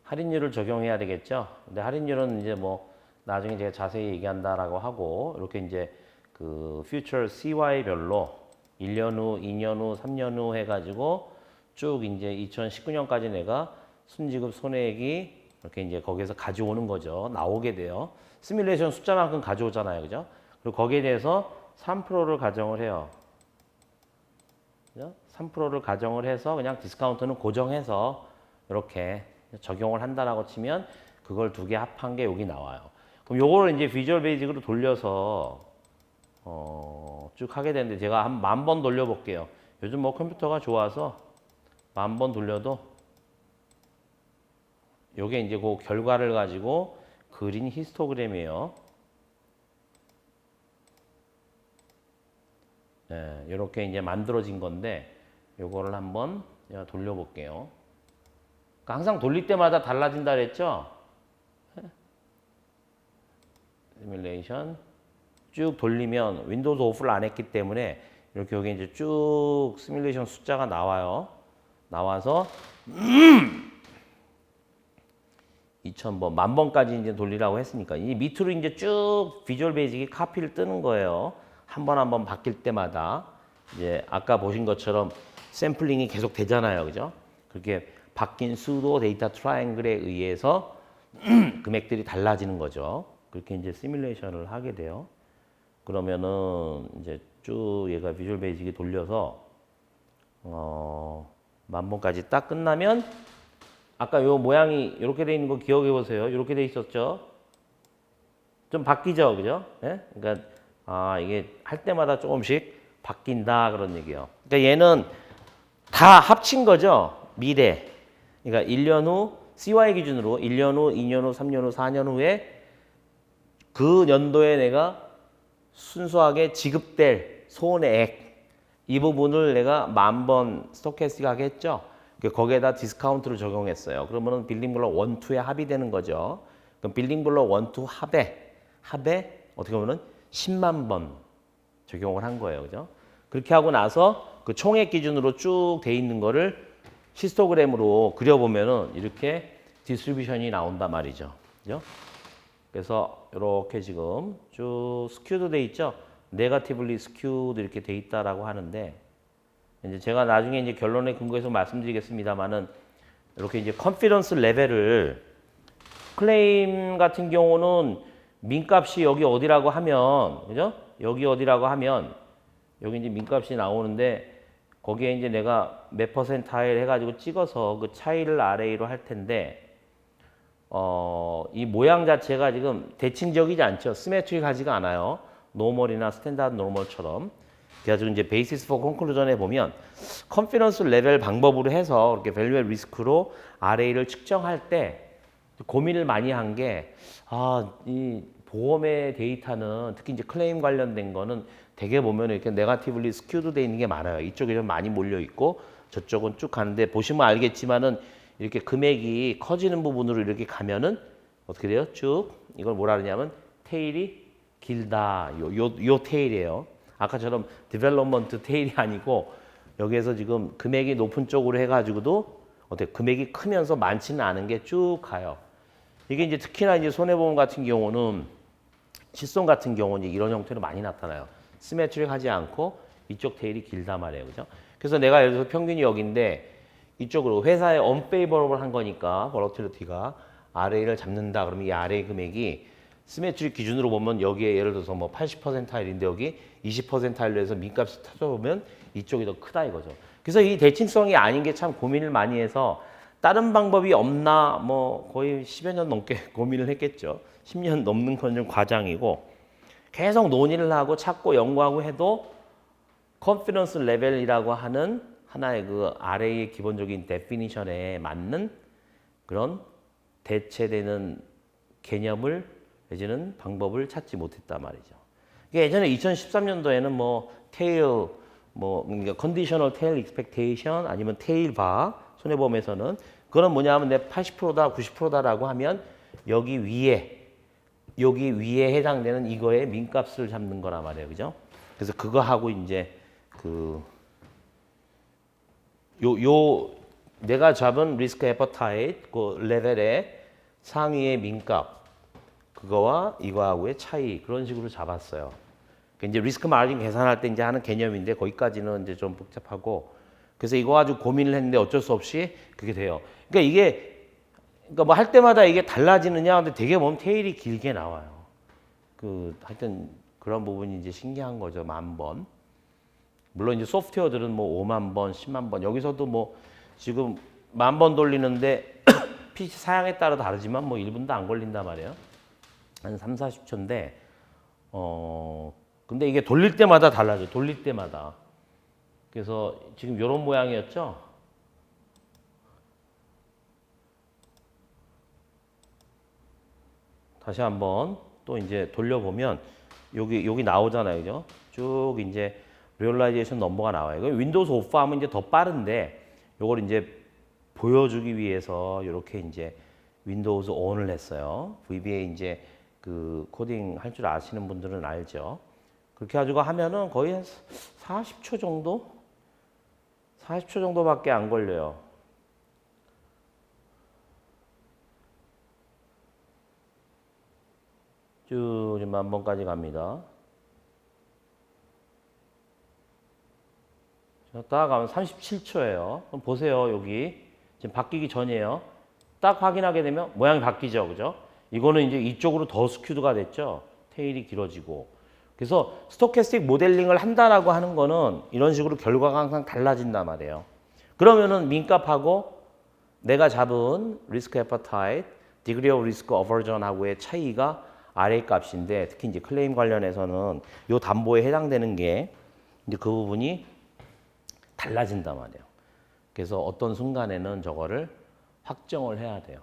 할인율을 적용해야 되겠죠. 근데 할인율은 이제 뭐 나중에 제가 자세히 얘기한다라고 하고 이렇게 이제 그 future CY별로 1년 후, 2년 후, 3년 후 해가지고 쭉 이제 2019년까지 내가 순지급 손해액이 이렇게 이제 거기에서 가져오는 거죠. 나오게 돼요. 시뮬레이션 숫자만큼 가져오잖아요. 그죠? 그리고 거기에 대해서 3%를 가정을 해요. 그죠? 3%를 가정을 해서 그냥 디스카운트는 고정해서 이렇게 적용을 한다라고 치면 그걸 두 개 합한 게 여기 나와요. 그럼 요거를 이제 비주얼 베이직으로 돌려서 쭉 하게 되는데 제가 한 10,000번 돌려볼게요. 요즘 뭐 컴퓨터가 좋아서 10,000번 돌려도 요게 이제 그 결과를 가지고 그린 히스토그램이에요. 네, 이렇게 이제 만들어진 건데 요거를 한번 제가 돌려볼게요. 그러니까 항상 돌릴 때마다 달라진다 그랬죠? 시뮬레이션 쭉 돌리면 윈도우즈 오프를 안 했기 때문에 이렇게 여기 이제 쭉 시뮬레이션 숫자가 나와요. 나와서 2000번, 10,000번까지 이제 돌리라고 했으니까 이 밑으로 이제 쭉 비주얼 베이직이 카피를 뜨는 거예요. 한 번 한 번 바뀔 때마다 이제 아까 보신 것처럼 샘플링이 계속 되잖아요. 그죠? 그렇게 바뀐 수도 데이터 트라이앵글에 의해서 금액들이 달라지는 거죠. 그렇게 이제 시뮬레이션을 하게 돼요. 그러면은 이제 쭉 얘가 비주얼 베이직이 돌려서 만번까지 딱 끝나면 아까 요 모양이 이렇게 돼 있는 거 기억해 보세요. 이렇게 돼 있었죠. 좀 바뀌죠, 그죠? 예? 그러니까 이게 할 때마다 조금씩 바뀐다 그런 얘기예요. 그러니까 얘는 다 합친 거죠. 미래. 그러니까 1년 후 CY 기준으로 1년 후, 2년 후, 3년 후, 4년 후에 그 연도에 내가 순수하게 지급될 손해액 이 부분을 내가 10,000번 스토캐스틱하게 했죠. 거기에다 디스카운트를 적용했어요. 그러면은 빌딩 블록 1, 2에 합의되는 거죠. 그럼 빌딩 블록 1, 2 합에 어떻게 보면은 10만 번 적용을 한 거예요. 그죠? 그렇게 하고 나서 그 총액 기준으로 쭉 돼 있는 거를 히스토그램으로 그려보면은 이렇게 디스트리뷰션이 나온단 말이죠. 그죠? 그래서 이렇게 지금 쭉 스큐드 돼 있죠. 네거티블리 스큐드 이렇게 돼 있다라고 하는데 이제 제가 나중에 이제 결론에 근거해서 말씀드리겠습니다만은 이렇게 이제 컨피던스 레벨을 클레임 같은 경우는 민값이 여기 어디라고 하면 그죠? 여기 어디라고 하면 여기 이제 민값이 나오는데 거기에 이제 내가 몇 퍼센타일 해가지고 찍어서 그 차이를 RA로 할 텐데 이 모양 자체가 지금 대칭적이지 않죠. 시메트릭하지가 않아요. 노멀이나 스탠다드 노멀처럼. 그래가지고 이제 베이시스 포 컨클루전에 보면 컨피던스 레벨 방법으로 해서 이렇게 밸류엘 리스크로 RA를 측정할 때 고민을 많이 한 게 이 보험의 데이터는 특히 이제 클레임 관련된 거는 되게 보면 이렇게 네거티블리 스큐드 돼 있는 게 많아요. 이쪽에 좀 많이 몰려 있고 저쪽은 쭉 가는데 보시면 알겠지만은 이렇게 금액이 커지는 부분으로 이렇게 가면은 어떻게 돼요? 쭉 이걸 뭐라 그러냐면 테일이 길다. 요 테일이에요. 아까처럼 디벨롭먼트 테일이 아니고 여기에서 지금 금액이 높은 쪽으로 해가지고도 어떻게 금액이 크면서 많지는 않은 게 쭉 가요. 이게 이제 특히나 이제 손해보험 같은 경우는 실손 같은 경우는 이런 형태로 많이 나타나요. 시메트릭하지 않고 이쪽 테일이 길단 말이에요. 그죠? 그래서 내가 예를 들어서 평균이 여기인데 이쪽으로 회사에 언페이버러블 한 거니까 버러틸리티가 RA를 잡는다. 그러면 이 RA 금액이 시메트릭 기준으로 보면 여기에 예를 들어서 뭐 80%타일인데 여기 20%타일로 해서 민값을 찾아보면 이쪽이 더 크다 이거죠. 그래서 이 대칭성이 아닌 게 참 고민을 많이 해서 다른 방법이 없나 뭐 거의 10여 년 넘게 고민을 했겠죠. 10년 넘는 건 좀 과장이고 계속 논의를 하고 찾고 연구하고 해도 컨피던스 레벨이라고 하는 하나의 그 RA의 기본적인 데피니션에 맞는 그런 대체되는 개념을 내지는 방법을 찾지 못했단 말이죠. 예전에 2013년도에는 뭐 테일 그러니까 컨디셔널 테일 익스펙테이션 아니면 테일 바 손해보험에서는 그건 뭐냐면 내 80%다 90%다라고 하면 여기 위에 해당되는 이거의 민값을 잡는 거란 말이에요. 그죠? 그래서 그거 하고 이제 내가 잡은 리스크 애퍼타이트 그 레벨의 상위의 민값 그거와 이거하고의 차이 그런 식으로 잡았어요. 이제 리스크 마진 계산할 때 이제 하는 개념인데 거기까지는 이제 좀 복잡하고 그래서 이거 가지고 고민을 했는데 어쩔 수 없이 그게 돼요. 그러니까 뭐 할 때마다 이게 달라지느냐 근데 되게 보면 테일이 길게 나와요. 하여튼 그런 부분이 이제 신기한 거죠. 10,000번. 물론 이제 소프트웨어들은 뭐 5만 번, 10만 번 여기서도 뭐 지금 10,000번 돌리는데 PC 사양에 따라 다르지만 뭐 1분도 안 걸린단 말이에요. 한 3, 40초인데 근데 이게 돌릴 때마다 달라져요. 돌릴 때마다. 그래서 지금 이런 모양이었죠. 다시 한번 또 이제 돌려보면 여기 나오잖아요. 그죠? 쭉 이제 리얼라이제이션 넘버가 나와요. 이거 윈도우즈 오프 하면 이제 더 빠른데 요걸 이제 보여주기 위해서 이렇게 이제 윈도우즈 온을 했어요. VBA 이제 그 코딩 할 줄 아시는 분들은 알죠. 그렇게 가지고 하면은 거의 한 40초 정도? 40초 정도밖에 안 걸려요. 쭉 지금 10,000번까지 갑니다. 자, 따라가면 37초예요. 그럼 보세요. 여기 지금 바뀌기 전이에요. 딱 확인하게 되면 모양이 바뀌죠. 그죠? 이거는 이제 이쪽으로 더 스큐드가 됐죠. 테일이 길어지고. 그래서 스토캐스틱 모델링을 한다라고 하는 거는 이런 식으로 결과가 항상 달라진단 말이에요. 그러면은 민값하고 내가 잡은 리스크 애퍼타이트, 디그리 오브 리스크 어버전하고의 차이가 RA 값인데 특히 이제 클레임 관련해서는 요 담보에 해당되는 게 이제 그 부분이 달라진단 말이에요. 그래서 어떤 순간에는 저거를 확정을 해야 돼요.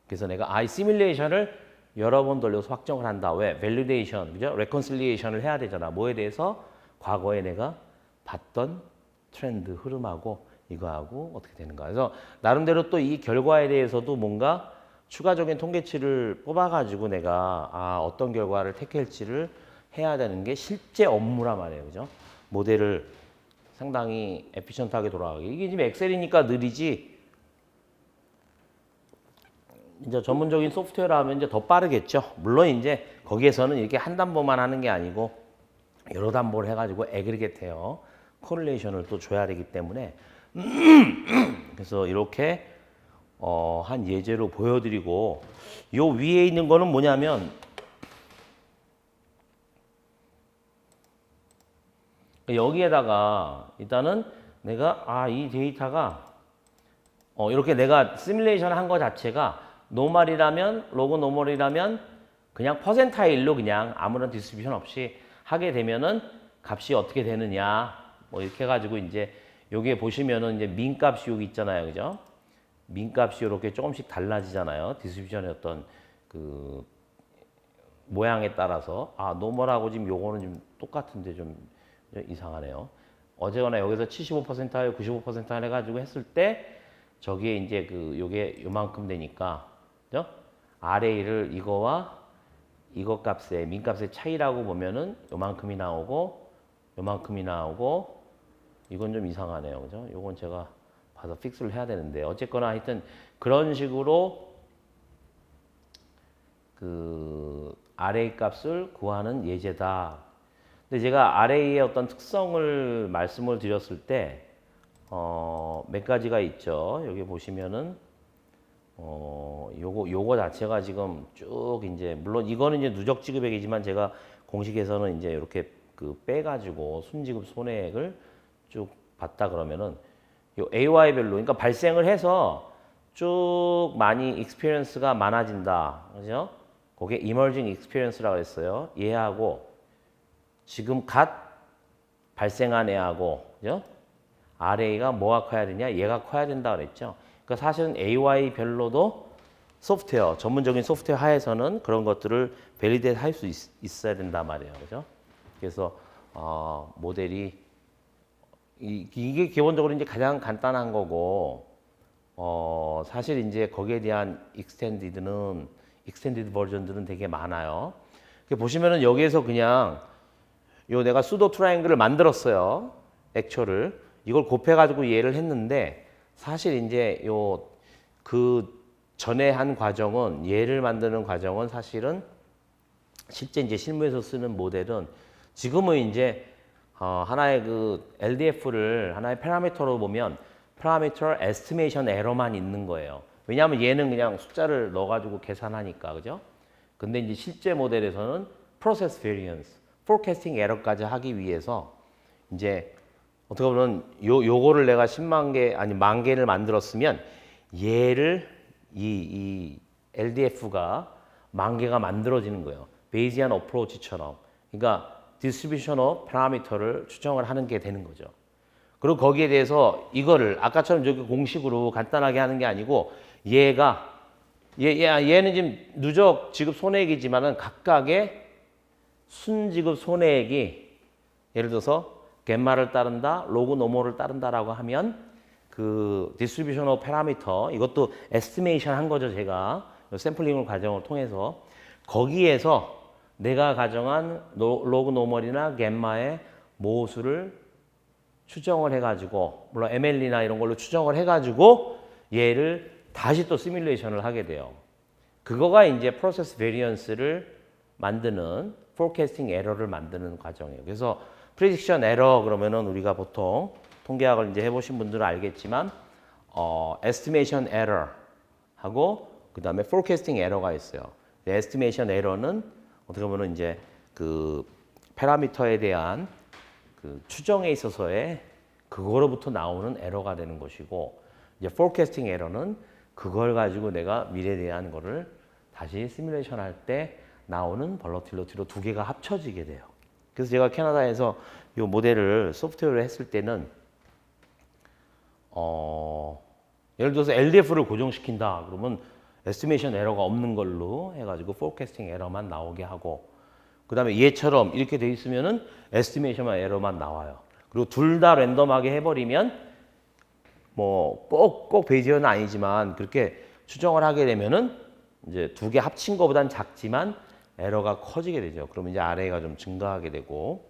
그래서 내가 이 시뮬레이션을 여러 번 돌려서 확정을 한다. 왜? 밸리데이션, 그죠? 레컨실리에이션을 해야 되잖아. 뭐에 대해서? 과거에 내가 봤던 트렌드, 흐름하고 이거하고 어떻게 되는가. 그래서 나름대로 또 이 결과에 대해서도 뭔가 추가적인 통계치를 뽑아가지고 내가 어떤 결과를 택할지를 해야 되는 게 실제 업무란 말이에요. 그죠? 모델을 상당히 에피션트하게 돌아가게. 이게 지금 엑셀이니까 느리지. 이제 전문적인 소프트웨어라 하면 이제 더 빠르겠죠. 물론 이제 거기에서는 이렇게 한 단보만 하는 게 아니고 여러 단보를 해가지고 애그리게트해요. 코릴레이션을 또 줘야 되기 때문에 그래서 이렇게 한 예제로 보여드리고 요 위에 있는 거는 뭐냐면 여기에다가 일단은 내가 이 데이터가 이렇게 내가 시뮬레이션 한 거 자체가 노멀이라면 로그 노멀이라면 그냥 퍼센타일로 그냥 아무런 디스트리뷰션 없이 하게 되면은 값이 어떻게 되느냐 뭐 이렇게 해가지고 이제 여기에 보시면은 이제 민값이 여기 있잖아요, 그죠? 민값이 이렇게 조금씩 달라지잖아요. 디스트리뷰션의 어떤 그 모양에 따라서 노멀하고 지금 요거는 좀 똑같은데 좀 이상하네요. 어제거나 여기서 75%하여 95% 해가지고 했을 때 저기에 이제 요게 요만큼 되니까, 그죠? RA를 이거와 이거 값의 민값의 차이라고 보면은 요만큼이 나오고 요만큼이 나오고 이건 좀 이상하네요, 그죠? 요건 제가 봐서 픽스를 해야 되는데 어쨌거나 하여튼 그런 식으로 그 RA 값을 구하는 예제다. 근데 제가 RA의 어떤 특성을 말씀을 드렸을 때 몇 가지가 있죠. 여기 보시면은 요거 자체가 지금 쭉 이제 물론 이거는 이제 누적 지급액이지만 제가 공식에서는 이제 이렇게 빼가지고 순지급 손해액을 쭉 봤다 그러면은 요 AY별로 그러니까 발생을 해서 쭉 많이 익스피리언스가 많아진다, 그죠? 그게 emerging experience라고 했어요. 얘하고 지금 갓 발생한 애하고, 그죠? RA가 뭐가 커야 되냐? 얘가 커야 된다 그랬죠. 그러니까 사실은 AY별로도 소프트웨어, 전문적인 소프트웨어 하에서는 그런 것들을 밸리데이트 할 수 있어야 된단 말이에요. 그죠? 그래서 모델이 이게 기본적으로 이제 가장 간단한 거고 사실 이제 거기에 대한 익스텐디드 버전들은 되게 많아요. 보시면은 여기에서 그냥 내가 수도 트라이앵글을 만들었어요. 액처를 이걸 곱해가지고 얘를 했는데 사실 이제 그 전에 한 과정은 얘를 만드는 과정은 사실은 실제 이제 실무에서 쓰는 모델은 지금은 이제 하나의 그 LDF를 하나의 파라미터로 보면 파라미터 에스티메이션 에러만 있는 거예요. 왜냐하면 얘는 그냥 숫자를 넣어가지고 계산하니까, 그죠? 근데 이제 실제 모델에서는 프로세스 베리언스, 포캐스팅 에러까지 하기 위해서 이제 어떻게 보면 요거를 내가 10만 개 아니 10,000 개를 만들었으면 얘를 이 LDF가 10,000개가 만들어지는 거예요. 베이지안 어프로치처럼. 그러니까 디스트리뷰션 오브 파라미터를 추정을 하는 게 되는 거죠. 그리고 거기에 대해서 이거를 아까처럼 저기 공식으로 간단하게 하는 게 아니고 얘는 지금 누적 지급 손해액이지만은 각각의 순지급 손해액이 예를 들어서 갬마를 따른다, 로그 노멀을 따른다라고 하면 그 디스트리뷰션 오브 파라미터 이것도 에스티메이션 한 거죠, 제가. 샘플링 과정을 통해서 거기에서 내가 가정한 로그 노멀이나 갬마의 모수를 추정을 해가지고 물론 ML이나 이런 걸로 추정을 해가지고 얘를 다시 또 시뮬레이션을 하게 돼요. 그거가 이제 프로세스 베리언스를 만드는 포캐스팅 에러를 만드는 과정이에요. 그래서 프리딕션 에러 그러면은 우리가 보통 통계학을 이제 해보신 분들은 알겠지만 에스티메이션 에러 하고 그다음에 forecasting 에러가 있어요. estimation 에러는 어떻게 보면 이제 그 파라미터에 대한 그 추정에 있어서의 그거로부터 나오는 에러가 되는 것이고 이제 forecasting 에러는 그걸 가지고 내가 미래에 대한 거를 다시 시뮬레이션 할 때 나오는 벌러틸러티로 두 개가 합쳐지게 돼요. 그래서 제가 캐나다에서 이 모델을 소프트웨어를 했을 때는 예를 들어서 LDF를 고정시킨다 그러면 에스티메이션 에러가 없는 걸로 해가지고 포캐스팅 에러만 나오게 하고 그 다음에 얘처럼 이렇게 돼 있으면은 에스티메이션 에러만 나와요. 그리고 둘 다 랜덤하게 해버리면 뭐 꼭 베이지어는 아니지만 그렇게 추정을 하게 되면은 이제 두 개 합친 것보단 작지만 에러가 커지게 되죠. 그러면 이제 RA가 좀 증가하게 되고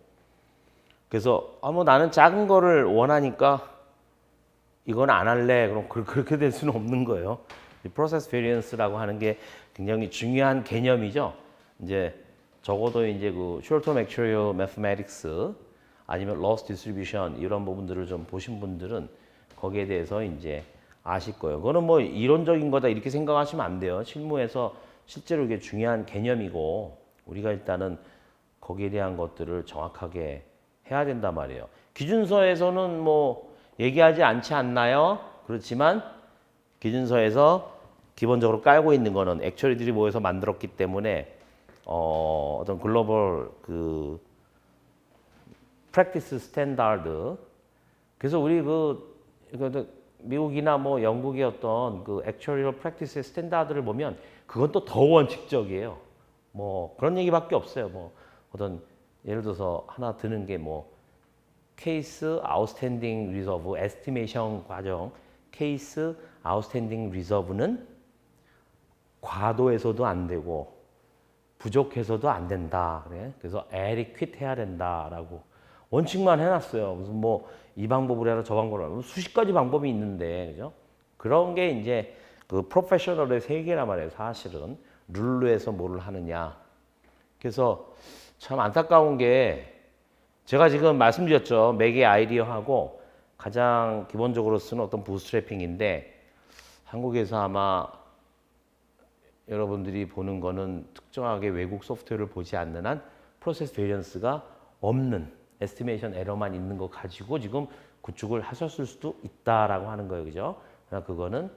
그래서 뭐 나는 작은 거를 원하니까 이건 안 할래. 그럼 그렇게 될 수는 없는 거예요. 프로세스 베리언스라고 하는 게 굉장히 중요한 개념이죠. 이제 적어도 이제 그 short-term actuarial mathematics 아니면 loss distribution 이런 부분들을 좀 보신 분들은 거기에 대해서 이제 아실 거예요. 그거는 뭐 이론적인 거다 이렇게 생각하시면 안 돼요. 실무에서 실제로 이게 중요한 개념이고 우리가 일단은 거기에 대한 것들을 정확하게 해야 된단 말이에요. 기준서에서는 뭐 얘기하지 않지 않나요? 그렇지만 기준서에서 기본적으로 깔고 있는 거는 액처리들이 모여서 만들었기 때문에 어떤 글로벌 그 프랙티스 스탠다드 그래서 우리 미국이나 뭐 영국의 어떤 그 액처리얼 프랙티스의 스탠다드를 보면 그건 또 더 원칙적이에요. 뭐 그런 얘기밖에 없어요. 뭐 어떤 예를 들어서 하나 드는 게 뭐 케이스 아웃스탠딩 리저브 에스티메이션 과정 케이스 아웃스탠딩 리저브는 과도해서도 안 되고 부족해서도 안 된다. 그래? 그래서 adequate 해야 된다라고 원칙만 해놨어요. 무슨 뭐 이 방법을 해라 저 방법을 해라 수십 가지 방법이 있는데 그죠? 그런 게 이제 그 프로페셔널의 세계란 말이에요. 사실은 룰루에서 뭐를 하느냐. 그래서 참 안타까운 게 제가 지금 말씀드렸죠. 매개 아이디어하고 가장 기본적으로 쓰는 어떤 부스트래핑인데 한국에서 아마 여러분들이 보는 거는 특정하게 외국 소프트웨어를 보지 않는 한 프로세스 베리언스가 없는 에스티메이션 에러만 있는 거 가지고 지금 구축을 하셨을 수도 있다라고 하는 거예요. 그죠? 그러나 그거는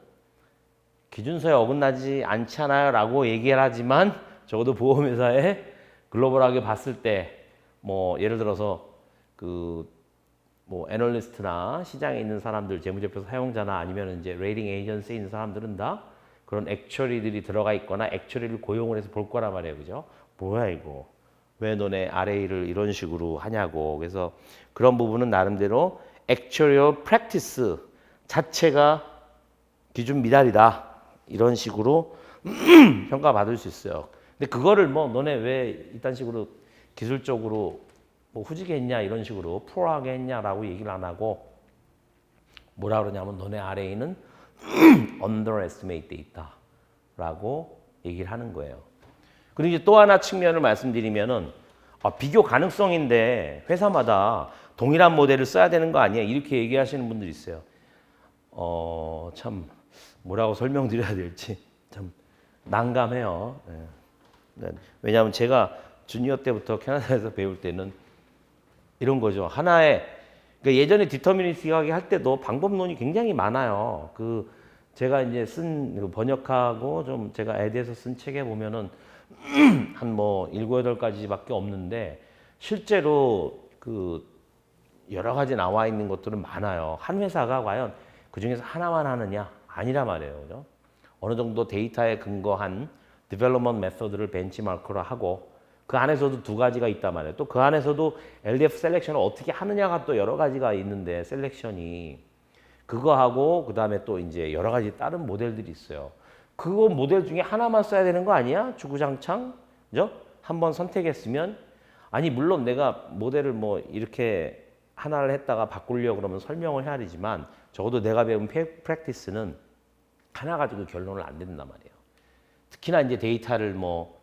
기준서에 어긋나지 않잖아요 라고 얘기를 하지만 적어도 보험회사에 글로벌하게 봤을 때 뭐 예를 들어서 그 뭐 애널리스트나 시장에 있는 사람들 재무제표 사용자나 아니면 이제 레이팅 에이전시에 있는 사람들은 다 그런 액처리들이 들어가 있거나 액처리를 고용을 해서 볼 거란 말이에요. 그죠? 뭐야 이거. 왜 너네 RA를 이런 식으로 하냐고. 그래서 그런 부분은 나름대로 actuarial practice 자체가 기준 미달이다. 이런 식으로 평가받을 수 있어요. 근데 그거를 뭐 너네 왜 이딴 식으로 기술적으로 뭐 후지게 했냐 이런 식으로 프로하게 했냐라고 얘기를 안 하고 뭐라 그러냐면 너네 RA는 underestimate 돼 있다라고 얘기를 하는 거예요. 그리고 이제 또 하나 측면을 말씀드리면은 비교 가능성인데 회사마다 동일한 모델을 써야 되는 거 아니야? 이렇게 얘기하시는 분들이 있어요. 참 뭐라고 설명드려야 될지 참 난감해요. 네. 왜냐하면 제가 주니어 때부터 캐나다에서 배울 때는 이런 거죠. 하나의 그러니까 예전에 디터미니스틱하게 할 때도 방법론이 굉장히 많아요. 그 제가 이제 쓴 번역하고 좀 제가 에드에서 쓴 책에 보면은 한 뭐 7, 8가지밖에 없는데 실제로 그 여러 가지 나와 있는 것들은 많아요. 한 회사가 과연 그 중에서 하나만 하느냐? 아니라 말이에요. 그죠? 어느 정도 데이터에 근거한 디벨롭먼트 메소드를 벤치마크로 하고 그 안에서도 두 가지가 있단 말이에요. 또 그 안에서도 LDF 셀렉션을 어떻게 하느냐가 또 여러 가지가 있는데 셀렉션이 그거하고 그다음에 또 이제 여러 가지 다른 모델들이 있어요. 그거 모델 중에 하나만 써야 되는 거 아니야? 주구장창? 그죠? 한번 선택했으면 아니 물론 내가 모델을 뭐 이렇게 하나를 했다가 바꾸려고 그러면 설명을 해야 되지만 적어도 내가 배운 프랙티스는 하나 가지고 결론을 안 낸단 말이에요. 특히나 이제 데이터를 뭐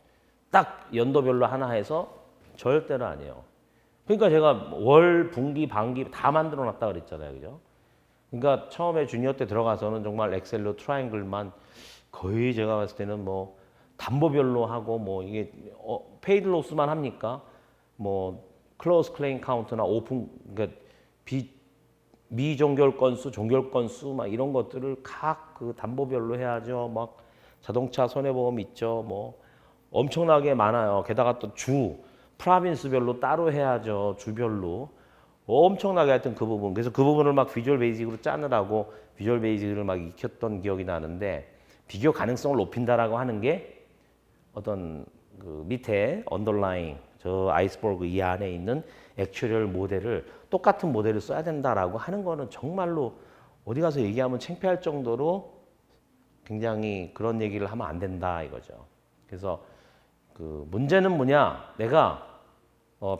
딱 연도별로 하나 해서 절대로 아니에요. 그러니까 제가 월, 분기, 반기 다 만들어 놨다 그랬잖아요. 그죠? 그러니까 처음에 주니어 때 들어가서는 정말 엑셀로 트라이앵글만 거의 제가 봤을 때는 뭐 담보별로 하고 뭐 이게 페이드 로스만 합니까? 뭐 클로즈 클레임 카운트나 오픈 그러니까 미종결 건수, 종결 건수 막 이런 것들을 각 그 담보별로 해야죠. 막 자동차 손해보험 있죠. 뭐 엄청나게 많아요. 게다가 또 프라빈스별로 따로 해야죠. 주별로. 엄청나게 하여튼 그 부분. 그래서 그 부분을 막 비주얼 베이직으로 짜느라고 비주얼 베이직을 막 익혔던 기억이 나는데 비교 가능성을 높인다라고 하는 게 어떤 그 밑에 언더라인 저 아이스버그 이 안에 있는 액츄얼 모델을 똑같은 모델을 써야 된다라고 하는 거는 정말로 어디 가서 얘기하면 창피할 정도로 굉장히 그런 얘기를 하면 안 된다 이거죠. 그래서 그 문제는 뭐냐? 내가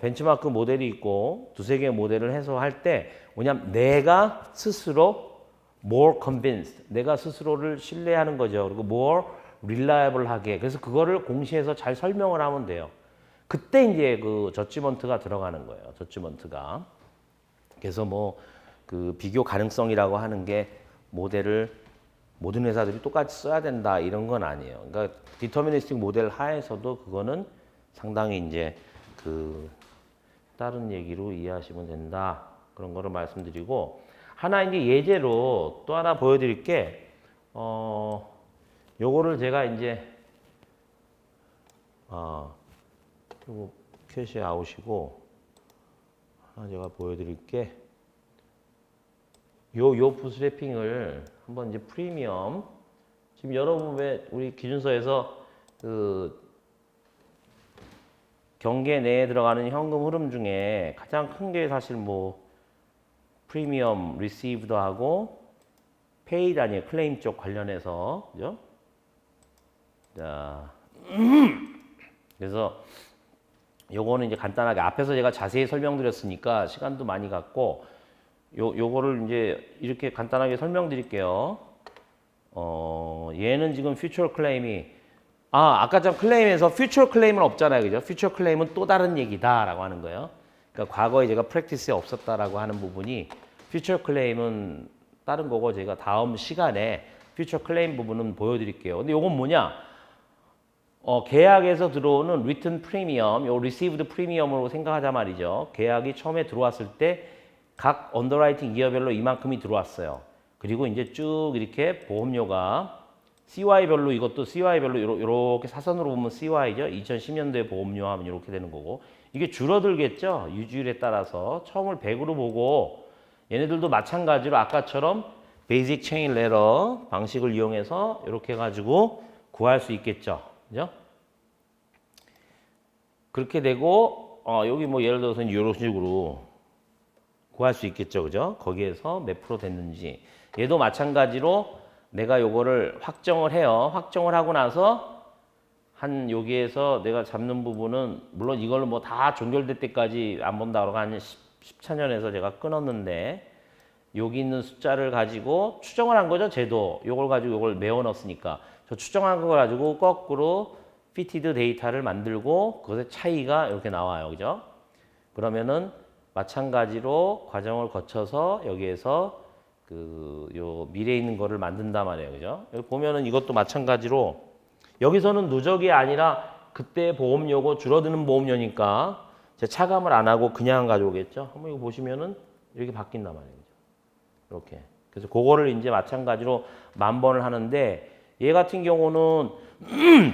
벤치마크 모델이 있고 두세 개의 모델을 해서 할 때 뭐냐면 내가 스스로 more convinced, 내가 스스로를 신뢰하는 거죠. 그리고 more reliable하게. 그래서 그거를 공시해서 잘 설명을 하면 돼요. 그때 이제 그 저지먼트가 들어가는 거예요. 저지먼트가. 그래서 뭐 그 비교 가능성이라고 하는 게 모델을 모든 회사들이 똑같이 써야 된다 이런 건 아니에요. 그러니까 디터미니스틱 모델 하에서도 그거는 상당히 이제 그 다른 얘기로 이해하시면 된다. 그런 거를 말씀드리고 하나 이제 예제로 또 하나 보여드릴 게 요거를 제가 이제 요거 캐시 아웃이고 하나 제가 보여드릴 게 요 부스래핑을 한번 이제 프리미엄 지금 여러분의 우리 기준서에서 그 경계 내에 들어가는 현금 흐름 중에 가장 큰 게 사실 뭐 프리미엄 리시브드 하고 페이드 아니에요. 클레임 쪽 관련해서 그죠? 자 그래서 요거는 이제 간단하게 앞에서 제가 자세히 설명드렸으니까 시간도 많이 갔고 요거를 이제 이렇게 간단하게 설명드릴게요. 얘는 지금 퓨처 클레임이 아까 전 클레임에서 퓨처 클레임은 없잖아요. 그죠? 퓨처 클레임은 또 다른 얘기다라고 하는 거예요. 그러니까 과거에 제가 프랙티스에 없었다라고 하는 부분이 퓨처 클레임은 다른 거고 제가 다음 시간에 퓨처 클레임 부분은 보여드릴게요. 근데 요건 뭐냐? 계약에서 들어오는 리튼 프리미엄, 요 리시브드 프리미엄으로 생각하자 말이죠. 계약이 처음에 들어왔을 때 각 언더라이팅 이어별로 이만큼이 들어왔어요. 그리고 이제 쭉 이렇게 보험료가 CY별로 이것도 CY별로 이렇게 사선으로 보면 CY죠. 2010년도에 보험료 하면 이렇게 되는 거고 이게 줄어들겠죠. 유지율에 따라서 처음을 100으로 보고 얘네들도 마찬가지로 아까처럼 베이직 체인 레러 방식을 이용해서 이렇게 해가지고 구할 수 있겠죠. 그죠? 그렇게 되고 여기 뭐 예를 들어서 이런 식으로 구할 수 있겠죠. 그죠? 거기에서 몇 프로 됐는지 얘도 마찬가지로 내가 요거를 확정을 해요. 확정을 하고 나서 한 여기에서 내가 잡는 부분은 물론 이걸 뭐 다 종결될 때까지 안 본다고 한 14년에서 제가 끊었는데 여기 있는 숫자를 가지고 추정을 한 거죠. 쟤도 요걸 가지고 요걸 메워 넣었으니까 저 추정한 걸 가지고 거꾸로 피티드 데이터를 만들고 그것의 차이가 이렇게 나와요. 그죠? 그러면은 마찬가지로 과정을 거쳐서 여기에서 요 미래에 있는 거를 만든단 말이에요. 그죠? 여기 보면은 이것도 마찬가지로 여기서는 누적이 아니라 그때 보험료고 줄어드는 보험료니까 제 차감을 안 하고 그냥 가져오겠죠. 한번 이거 보시면은 이렇게 바뀐단 말이에요. 이렇게. 그래서 그거를 이제 마찬가지로 10,000번을 하는데 얘 같은 경우는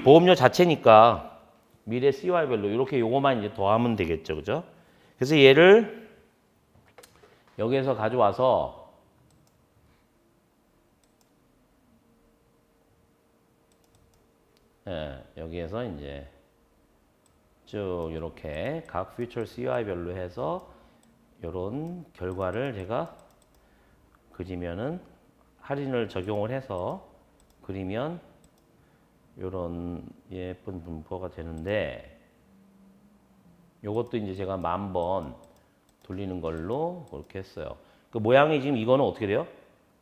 보험료 자체니까 미래 CY별로 이렇게 요거만 이제 더하면 되겠죠. 그죠? 그래서 얘를 여기에서 가져와서 여기에서 이제 쭉 이렇게 각 퓨처 CY별로 해서 이런 결과를 제가 그리면은 할인을 적용을 해서 그리면 이런 예쁜 분포가 되는데 요것도 이제 제가 10,000번 돌리는 걸로 그렇게 했어요. 그 모양이 지금 이거는 어떻게 돼요?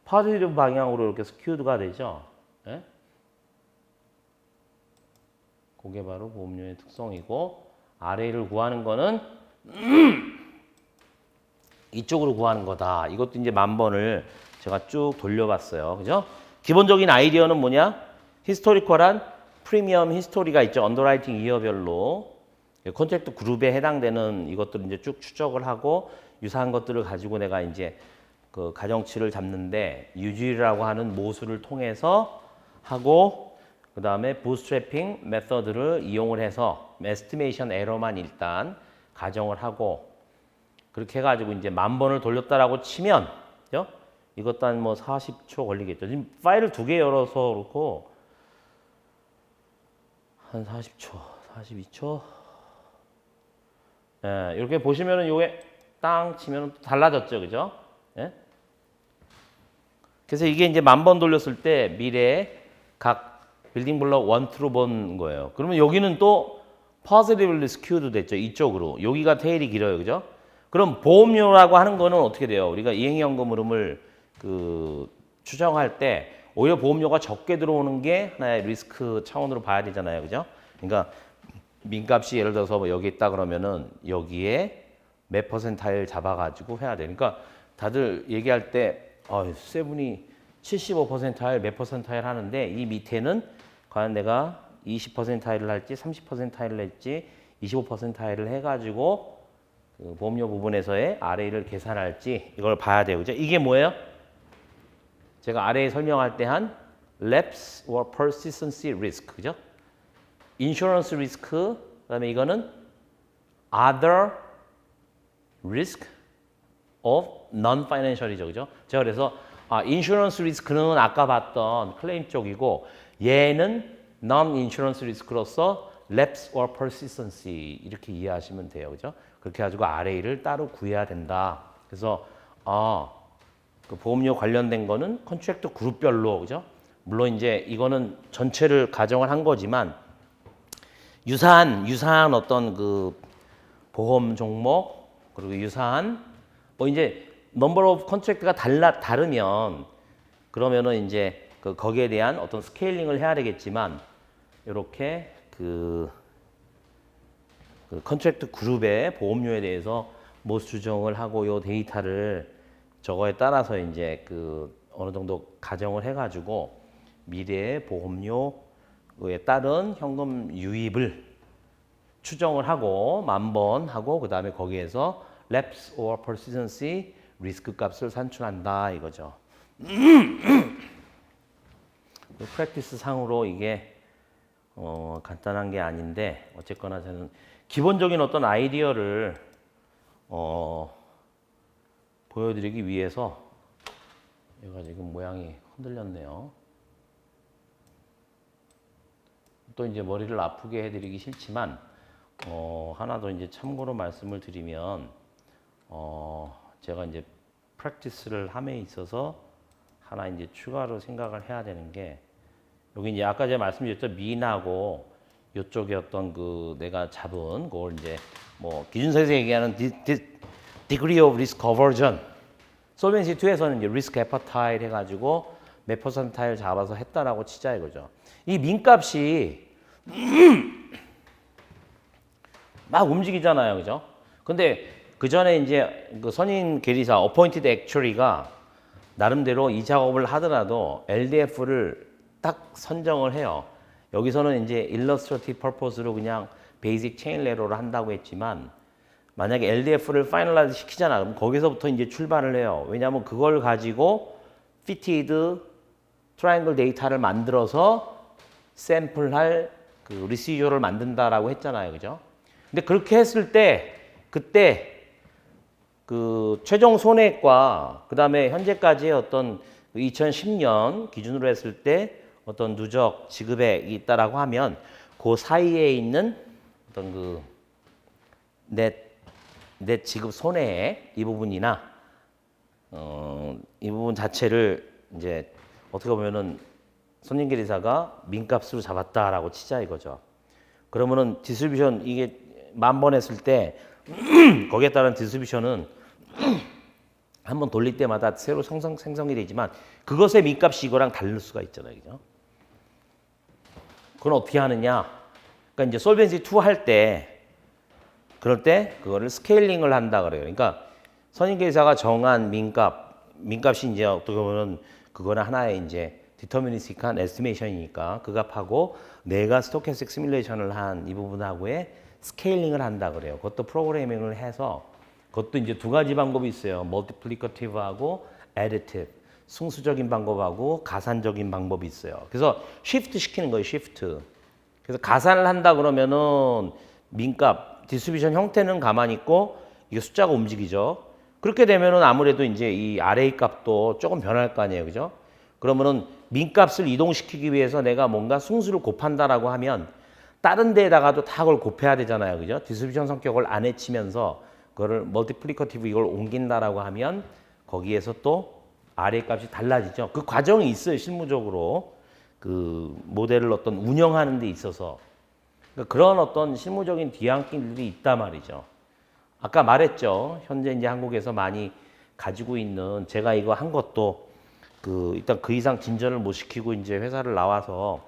파지티브 방향으로 이렇게 스큐드가 되죠. 예? 그게 바로 보험료의 특성이고 RA를 구하는 거는 이쪽으로 구하는 거다. 이것도 이제 10,000번을 제가 쭉 돌려봤어요. 그죠? 기본적인 아이디어는 뭐냐? 히스토리컬한 프리미엄 히스토리가 있죠. 언더라이팅 이어별로. 컨트랙트 그룹에 해당되는 이것들을 이제 쭉 추적을 하고 유사한 것들을 가지고 내가 이제 그 가정치를 잡는데 유지라고 하는 모수를 통해서 하고 그 다음에 부스트래핑 메서드를 이용을 해서 에스티메이션 에러만 일단 가정을 하고 그렇게 해가지고 이제 10,000번을 돌렸다라고 치면 그죠? 이것도 한 뭐 40초 걸리겠죠. 지금 파일을 2개 열어서 그렇고 한 40초, 42초. 예, 이렇게 보시면은 요게 땅 치면은 달라졌죠, 그죠? 예? 그래서 이게 이제 10,000번 돌렸을 때 미래에 각 빌딩 블록 1, 2로 본 거예요. 그러면 여기는 또 positively skewed 됐죠. 이쪽으로. 여기가 테일이 길어요. 그죠? 그럼 보험료라고 하는 거는 어떻게 돼요? 우리가 이행연금 흐름을 그 추정할 때 오히려 보험료가 적게 들어오는 게 하나의 리스크 차원으로 봐야 되잖아요. 그죠? 그러니까 민값이 예를 들어서 뭐 여기 있다 그러면은 여기에 몇 퍼센타일 잡아가지고 해야 돼. 그러니까 다들 얘기할 때 세븐이 75%일 몇 퍼센타일 하는데 이 밑에는 과연 내가 20%타일을 할지 30%타일을 할지 25%타일을 해가지고 그 보험료 부분에서의 RA를 계산할지 이걸 봐야 돼요. 그죠? 이게 뭐예요? 제가 RA 설명할 때 한 lapse or persistency risk. 그죠? 인슈런스 리스크 그다음에 이거는 other risk of non-financial이죠. 그죠? 제가 그래서 인슈런스 리스크는 아까 봤던 클레임 쪽이고 얘는 non-insurance 리스크로서 lapse or persistency 이렇게 이해하시면 돼요. 그죠? 그렇게 가지고 RA를 따로 구해야 된다. 그래서 그 보험료 관련된 거는 컨트랙트 그룹별로 그죠? 물론 이제 이거는 전체를 가정을 한 거지만 유사한 어떤 그 보험 종목 그리고 유사한 뭐 이제 넘버 오브 컨트랙트가 다르면 그러면은 이제 거기에 대한 어떤 스케일링을 해야 되겠지만 이렇게 그 컨트랙트 그룹의 보험료에 대해서 모수 추정을 하고 요 데이터를 저거에 따라서 이제 그 어느 정도 가정을 해가지고 미래의 보험료에 따른 현금 유입을 추정을 하고 10,000번 하고 그 다음에 거기에서 lapse or persistency 리스크 값을 산출한다 이거죠. 프랙티스 상으로 이게 간단한 게 아닌데 어쨌거나 저는 기본적인 어떤 아이디어를 보여드리기 위해서 얘가 지금 모양이 흔들렸네요. 또 이제 머리를 아프게 해드리기 싫지만 하나 더 이제 참고로 말씀을 드리면 제가 이제 프랙티스를 함에 있어서 하나 이제 추가로 생각을 해야 되는 게 여기 이제 아까 제가 말씀드렸죠 민하고 이쪽에 어떤 그 내가 잡은 그걸 이제 뭐 기준서에서 얘기하는 degree of risk aversion 솔벤시 2에서는 이제 risk appetite 해가지고 몇 퍼센타일 잡아서 했다라고 치자 이거죠. 이 민값이 막 움직이잖아요, 그죠? 근데 그 전에 이제 그 선임 계리사 appointed actuary가 나름대로 이 작업을 하더라도 LDF를 딱 선정을 해요. 여기서는 이제 illustrative purpose로 그냥 basic chain error를 한다고 했지만 만약에 LDF를 파이널라이즈 시키잖아. 그럼 거기서부터 이제 출발을 해요. 왜냐하면 그걸 가지고 fitted 트라이앵글 데이터를 만들어서 샘플할 그 리시저를 만든다라고 했잖아요. 그죠? 근데 그렇게 했을 때 그때 그 최종 손해액과 그다음에 현재까지의 어떤 2010년 기준으로 했을 때 어떤 누적 지급액이 있다라고 하면 그 사이에 있는 어떤 그 넷 지급 손해액 이 부분이나 이 부분 자체를 이제 어떻게 보면은 손님계리사가 민값으로 잡았다라고 치자 이거죠. 그러면은 디스트리뷰션 이게 10,000번 했을 때 거기에 따른 디스트리뷰션은 한번 돌릴 때마다 새로 생성이 되지만 그것의 민값이 이거랑 다를 수가 있잖아요. 그죠? 그건 어떻게 하느냐? 그러니까 이제 솔벤시 2 할 때 그럴 때 그거를 스케일링을 한다 그래요. 그러니까 선임계사가 정한 민값 민값이 이제 어떻게 보면 그거는 하나의 이제 디터미니스틱한 에스티메이션이니까 그 값하고 내가 스토캐스틱 시뮬레이션을 한 이 부분하고의 스케일링을 한다 그래요. 그것도 프로그래밍을 해서 그것도 이제 두 가지 방법이 있어요. 멀티플리커티브하고 애디티브. 승수적인 방법하고 가산적인 방법이 있어요. 그래서 쉬프트 시키는 거예요. 쉬프트. 그래서 가산을 한다 그러면은 민값 디스트리뷰션 형태는 가만히 있고 이게 숫자가 움직이죠. 그렇게 되면은 아무래도 이제 이 array 값도 조금 변할 거 아니에요. 그죠? 그러면은 민값을 이동시키기 위해서 내가 뭔가 승수를 곱한다라고 하면 다른 데에다가도 다 그걸 곱해야 되잖아요. 그죠? 디스트리뷰션 성격을 안 해치면서 그거를 멀티플리커티브 이걸 옮긴다라고 하면 거기에서 또 array 값이 달라지죠. 그 과정이 있어요. 실무적으로. 그 모델을 어떤 운영하는 데 있어서. 그러니까 그런 어떤 실무적인 뒤안길들이 있단 말이죠. 아까 말했죠. 현재 이제 한국에서 많이 가지고 있는 제가 이거 한 것도 일단 그 이상 진전을 못 시키고 이제 회사를 나와서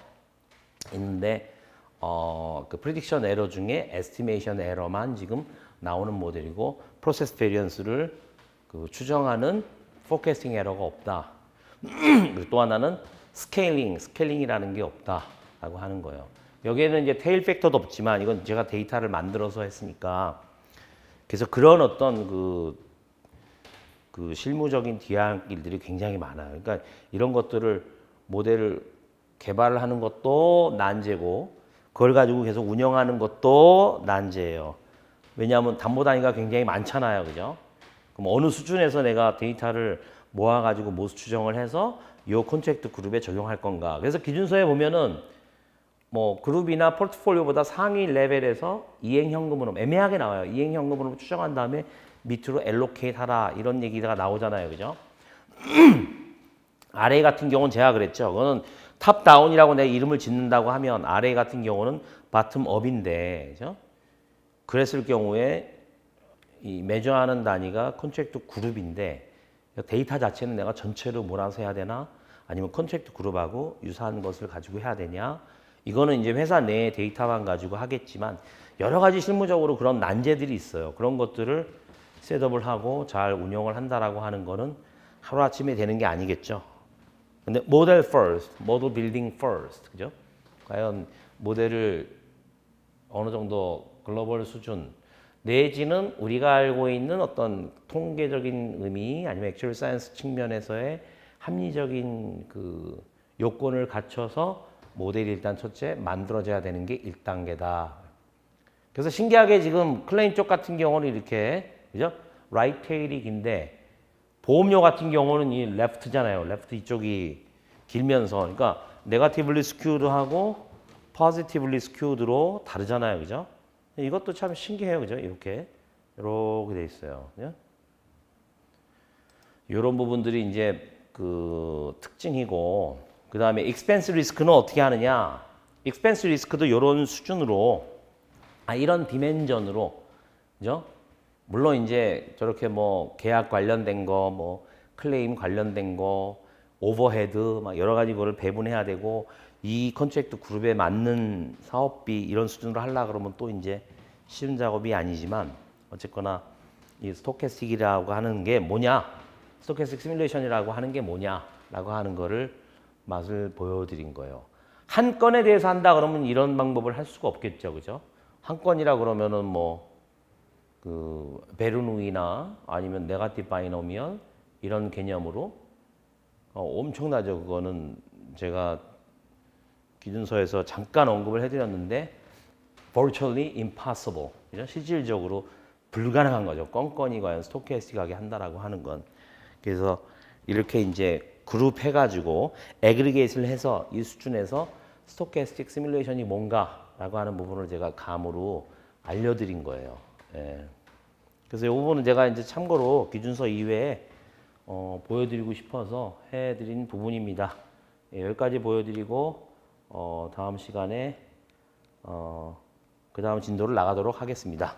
있는데 그 프리딕션 에러 중에 에스티메이션 에러만 지금 나오는 모델이고 프로세스 베리언스를 추정하는 포캐스팅 에러가 없다. 그리고 또 하나는 스케일링이라는 게 없다라고 하는 거예요. 여기에는 이제 테일 팩터도 없지만 이건 제가 데이터를 만들어서 했으니까 그래서 그런 어떤 그 실무적인 뒤안길들이 굉장히 많아요. 그러니까 이런 것들을 모델을 개발을 하는 것도 난제고 그걸 가지고 계속 운영하는 것도 난제예요. 왜냐하면 담보 단위가 굉장히 많잖아요. 그죠? 그럼 어느 수준에서 내가 데이터를 모아가지고 모수 추정을 해서 이 컨트랙트 그룹에 적용할 건가. 그래서 기준서에 보면은 뭐 그룹이나 포트폴리오보다 상위 레벨에서 이행현금으로 애매하게 나와요. 이행현금으로 추정한 다음에 밑으로 엘로케이트 하라 이런 얘기가 나오잖아요. 그죠? RA 같은 경우는 제가 그랬죠. 그거는 탑다운이라고 내 이름을 짓는다고 하면 RA 같은 경우는 바텀업인데 그죠? 그랬을 경우에 이 매저하는 단위가 컨트랙트 그룹인데 데이터 자체는 내가 전체로 몰아서 해야 되나 아니면 컨트랙트 그룹하고 유사한 것을 가지고 해야 되냐 이거는 이제 회사 내 데이터만 가지고 하겠지만 여러 가지 실무적으로 그런 난제들이 있어요. 그런 것들을 셋업을 하고 잘 운영을 한다라고 하는 거는 하루아침에 되는 게 아니겠죠. 근데 모델 first, 모델 빌딩 first, 그죠? 과연 모델을 어느 정도 글로벌 수준 내지는 우리가 알고 있는 어떤 통계적인 의미 아니면 액츄얼 사이언스 측면에서의 합리적인 그 요건을 갖춰서 모델이 일단 첫째 만들어져야 되는 게 1단계다. 그래서 신기하게 지금 클레임 쪽 같은 경우는 이렇게 그죠? 라이트 테일이 긴데 보험료 같은 경우는 이 레프트잖아요. 레프트 이쪽이 길면서 그러니까 네거티블리 스큐드하고 포지티블리 스큐드로 다르잖아요. 그죠? 이것도 참 신기해요. 그죠? 이렇게 돼 있어요. 그죠? 이런 부분들이 이제 그 특징이고 그 다음에 익스펜스 리스크는 어떻게 하느냐? 익스펜스 리스크도 이런 수준으로 이런 디멘전으로 그죠? 물론 이제 저렇게 뭐 계약 관련된 거, 뭐 클레임 관련된 거, 오버헤드 막 여러 가지 거를 배분해야 되고 이 컨트랙트 그룹에 맞는 사업비 이런 수준으로 하려고 그러면 또 이제 쉬운 작업이 아니지만 어쨌거나 이 스토캐스틱이라고 하는 게 뭐냐? 스토캐스틱 시뮬레이션이라고 하는 게 뭐냐라고 하는 거를 맛을 보여드린 거예요. 한 건에 대해서 한다 그러면 이런 방법을 할 수가 없겠죠, 그죠? 한 건이라 그러면은 뭐 그 베르누이나 아니면 네가티브 바이노미얼 이런 개념으로 엄청나죠. 그거는 제가 기준서에서 잠깐 언급을 해드렸는데 virtually impossible, 그죠? 실질적으로 불가능한 거죠. 건건이 과연 스토캐스틱하게 한다라고 하는 건. 그래서 이렇게 이제 그룹 해가지고 애그리게이트를 해서 이 수준에서 스토캐스틱 시뮬레이션이 뭔가라고 하는 부분을 제가 감으로 알려드린 거예요. 예. 그래서 이 부분은 제가 이제 참고로 기준서 이외에 보여드리고 싶어서 해드린 부분입니다. 예, 여기까지 보여드리고 다음 시간에 그 다음 진도를 나가도록 하겠습니다.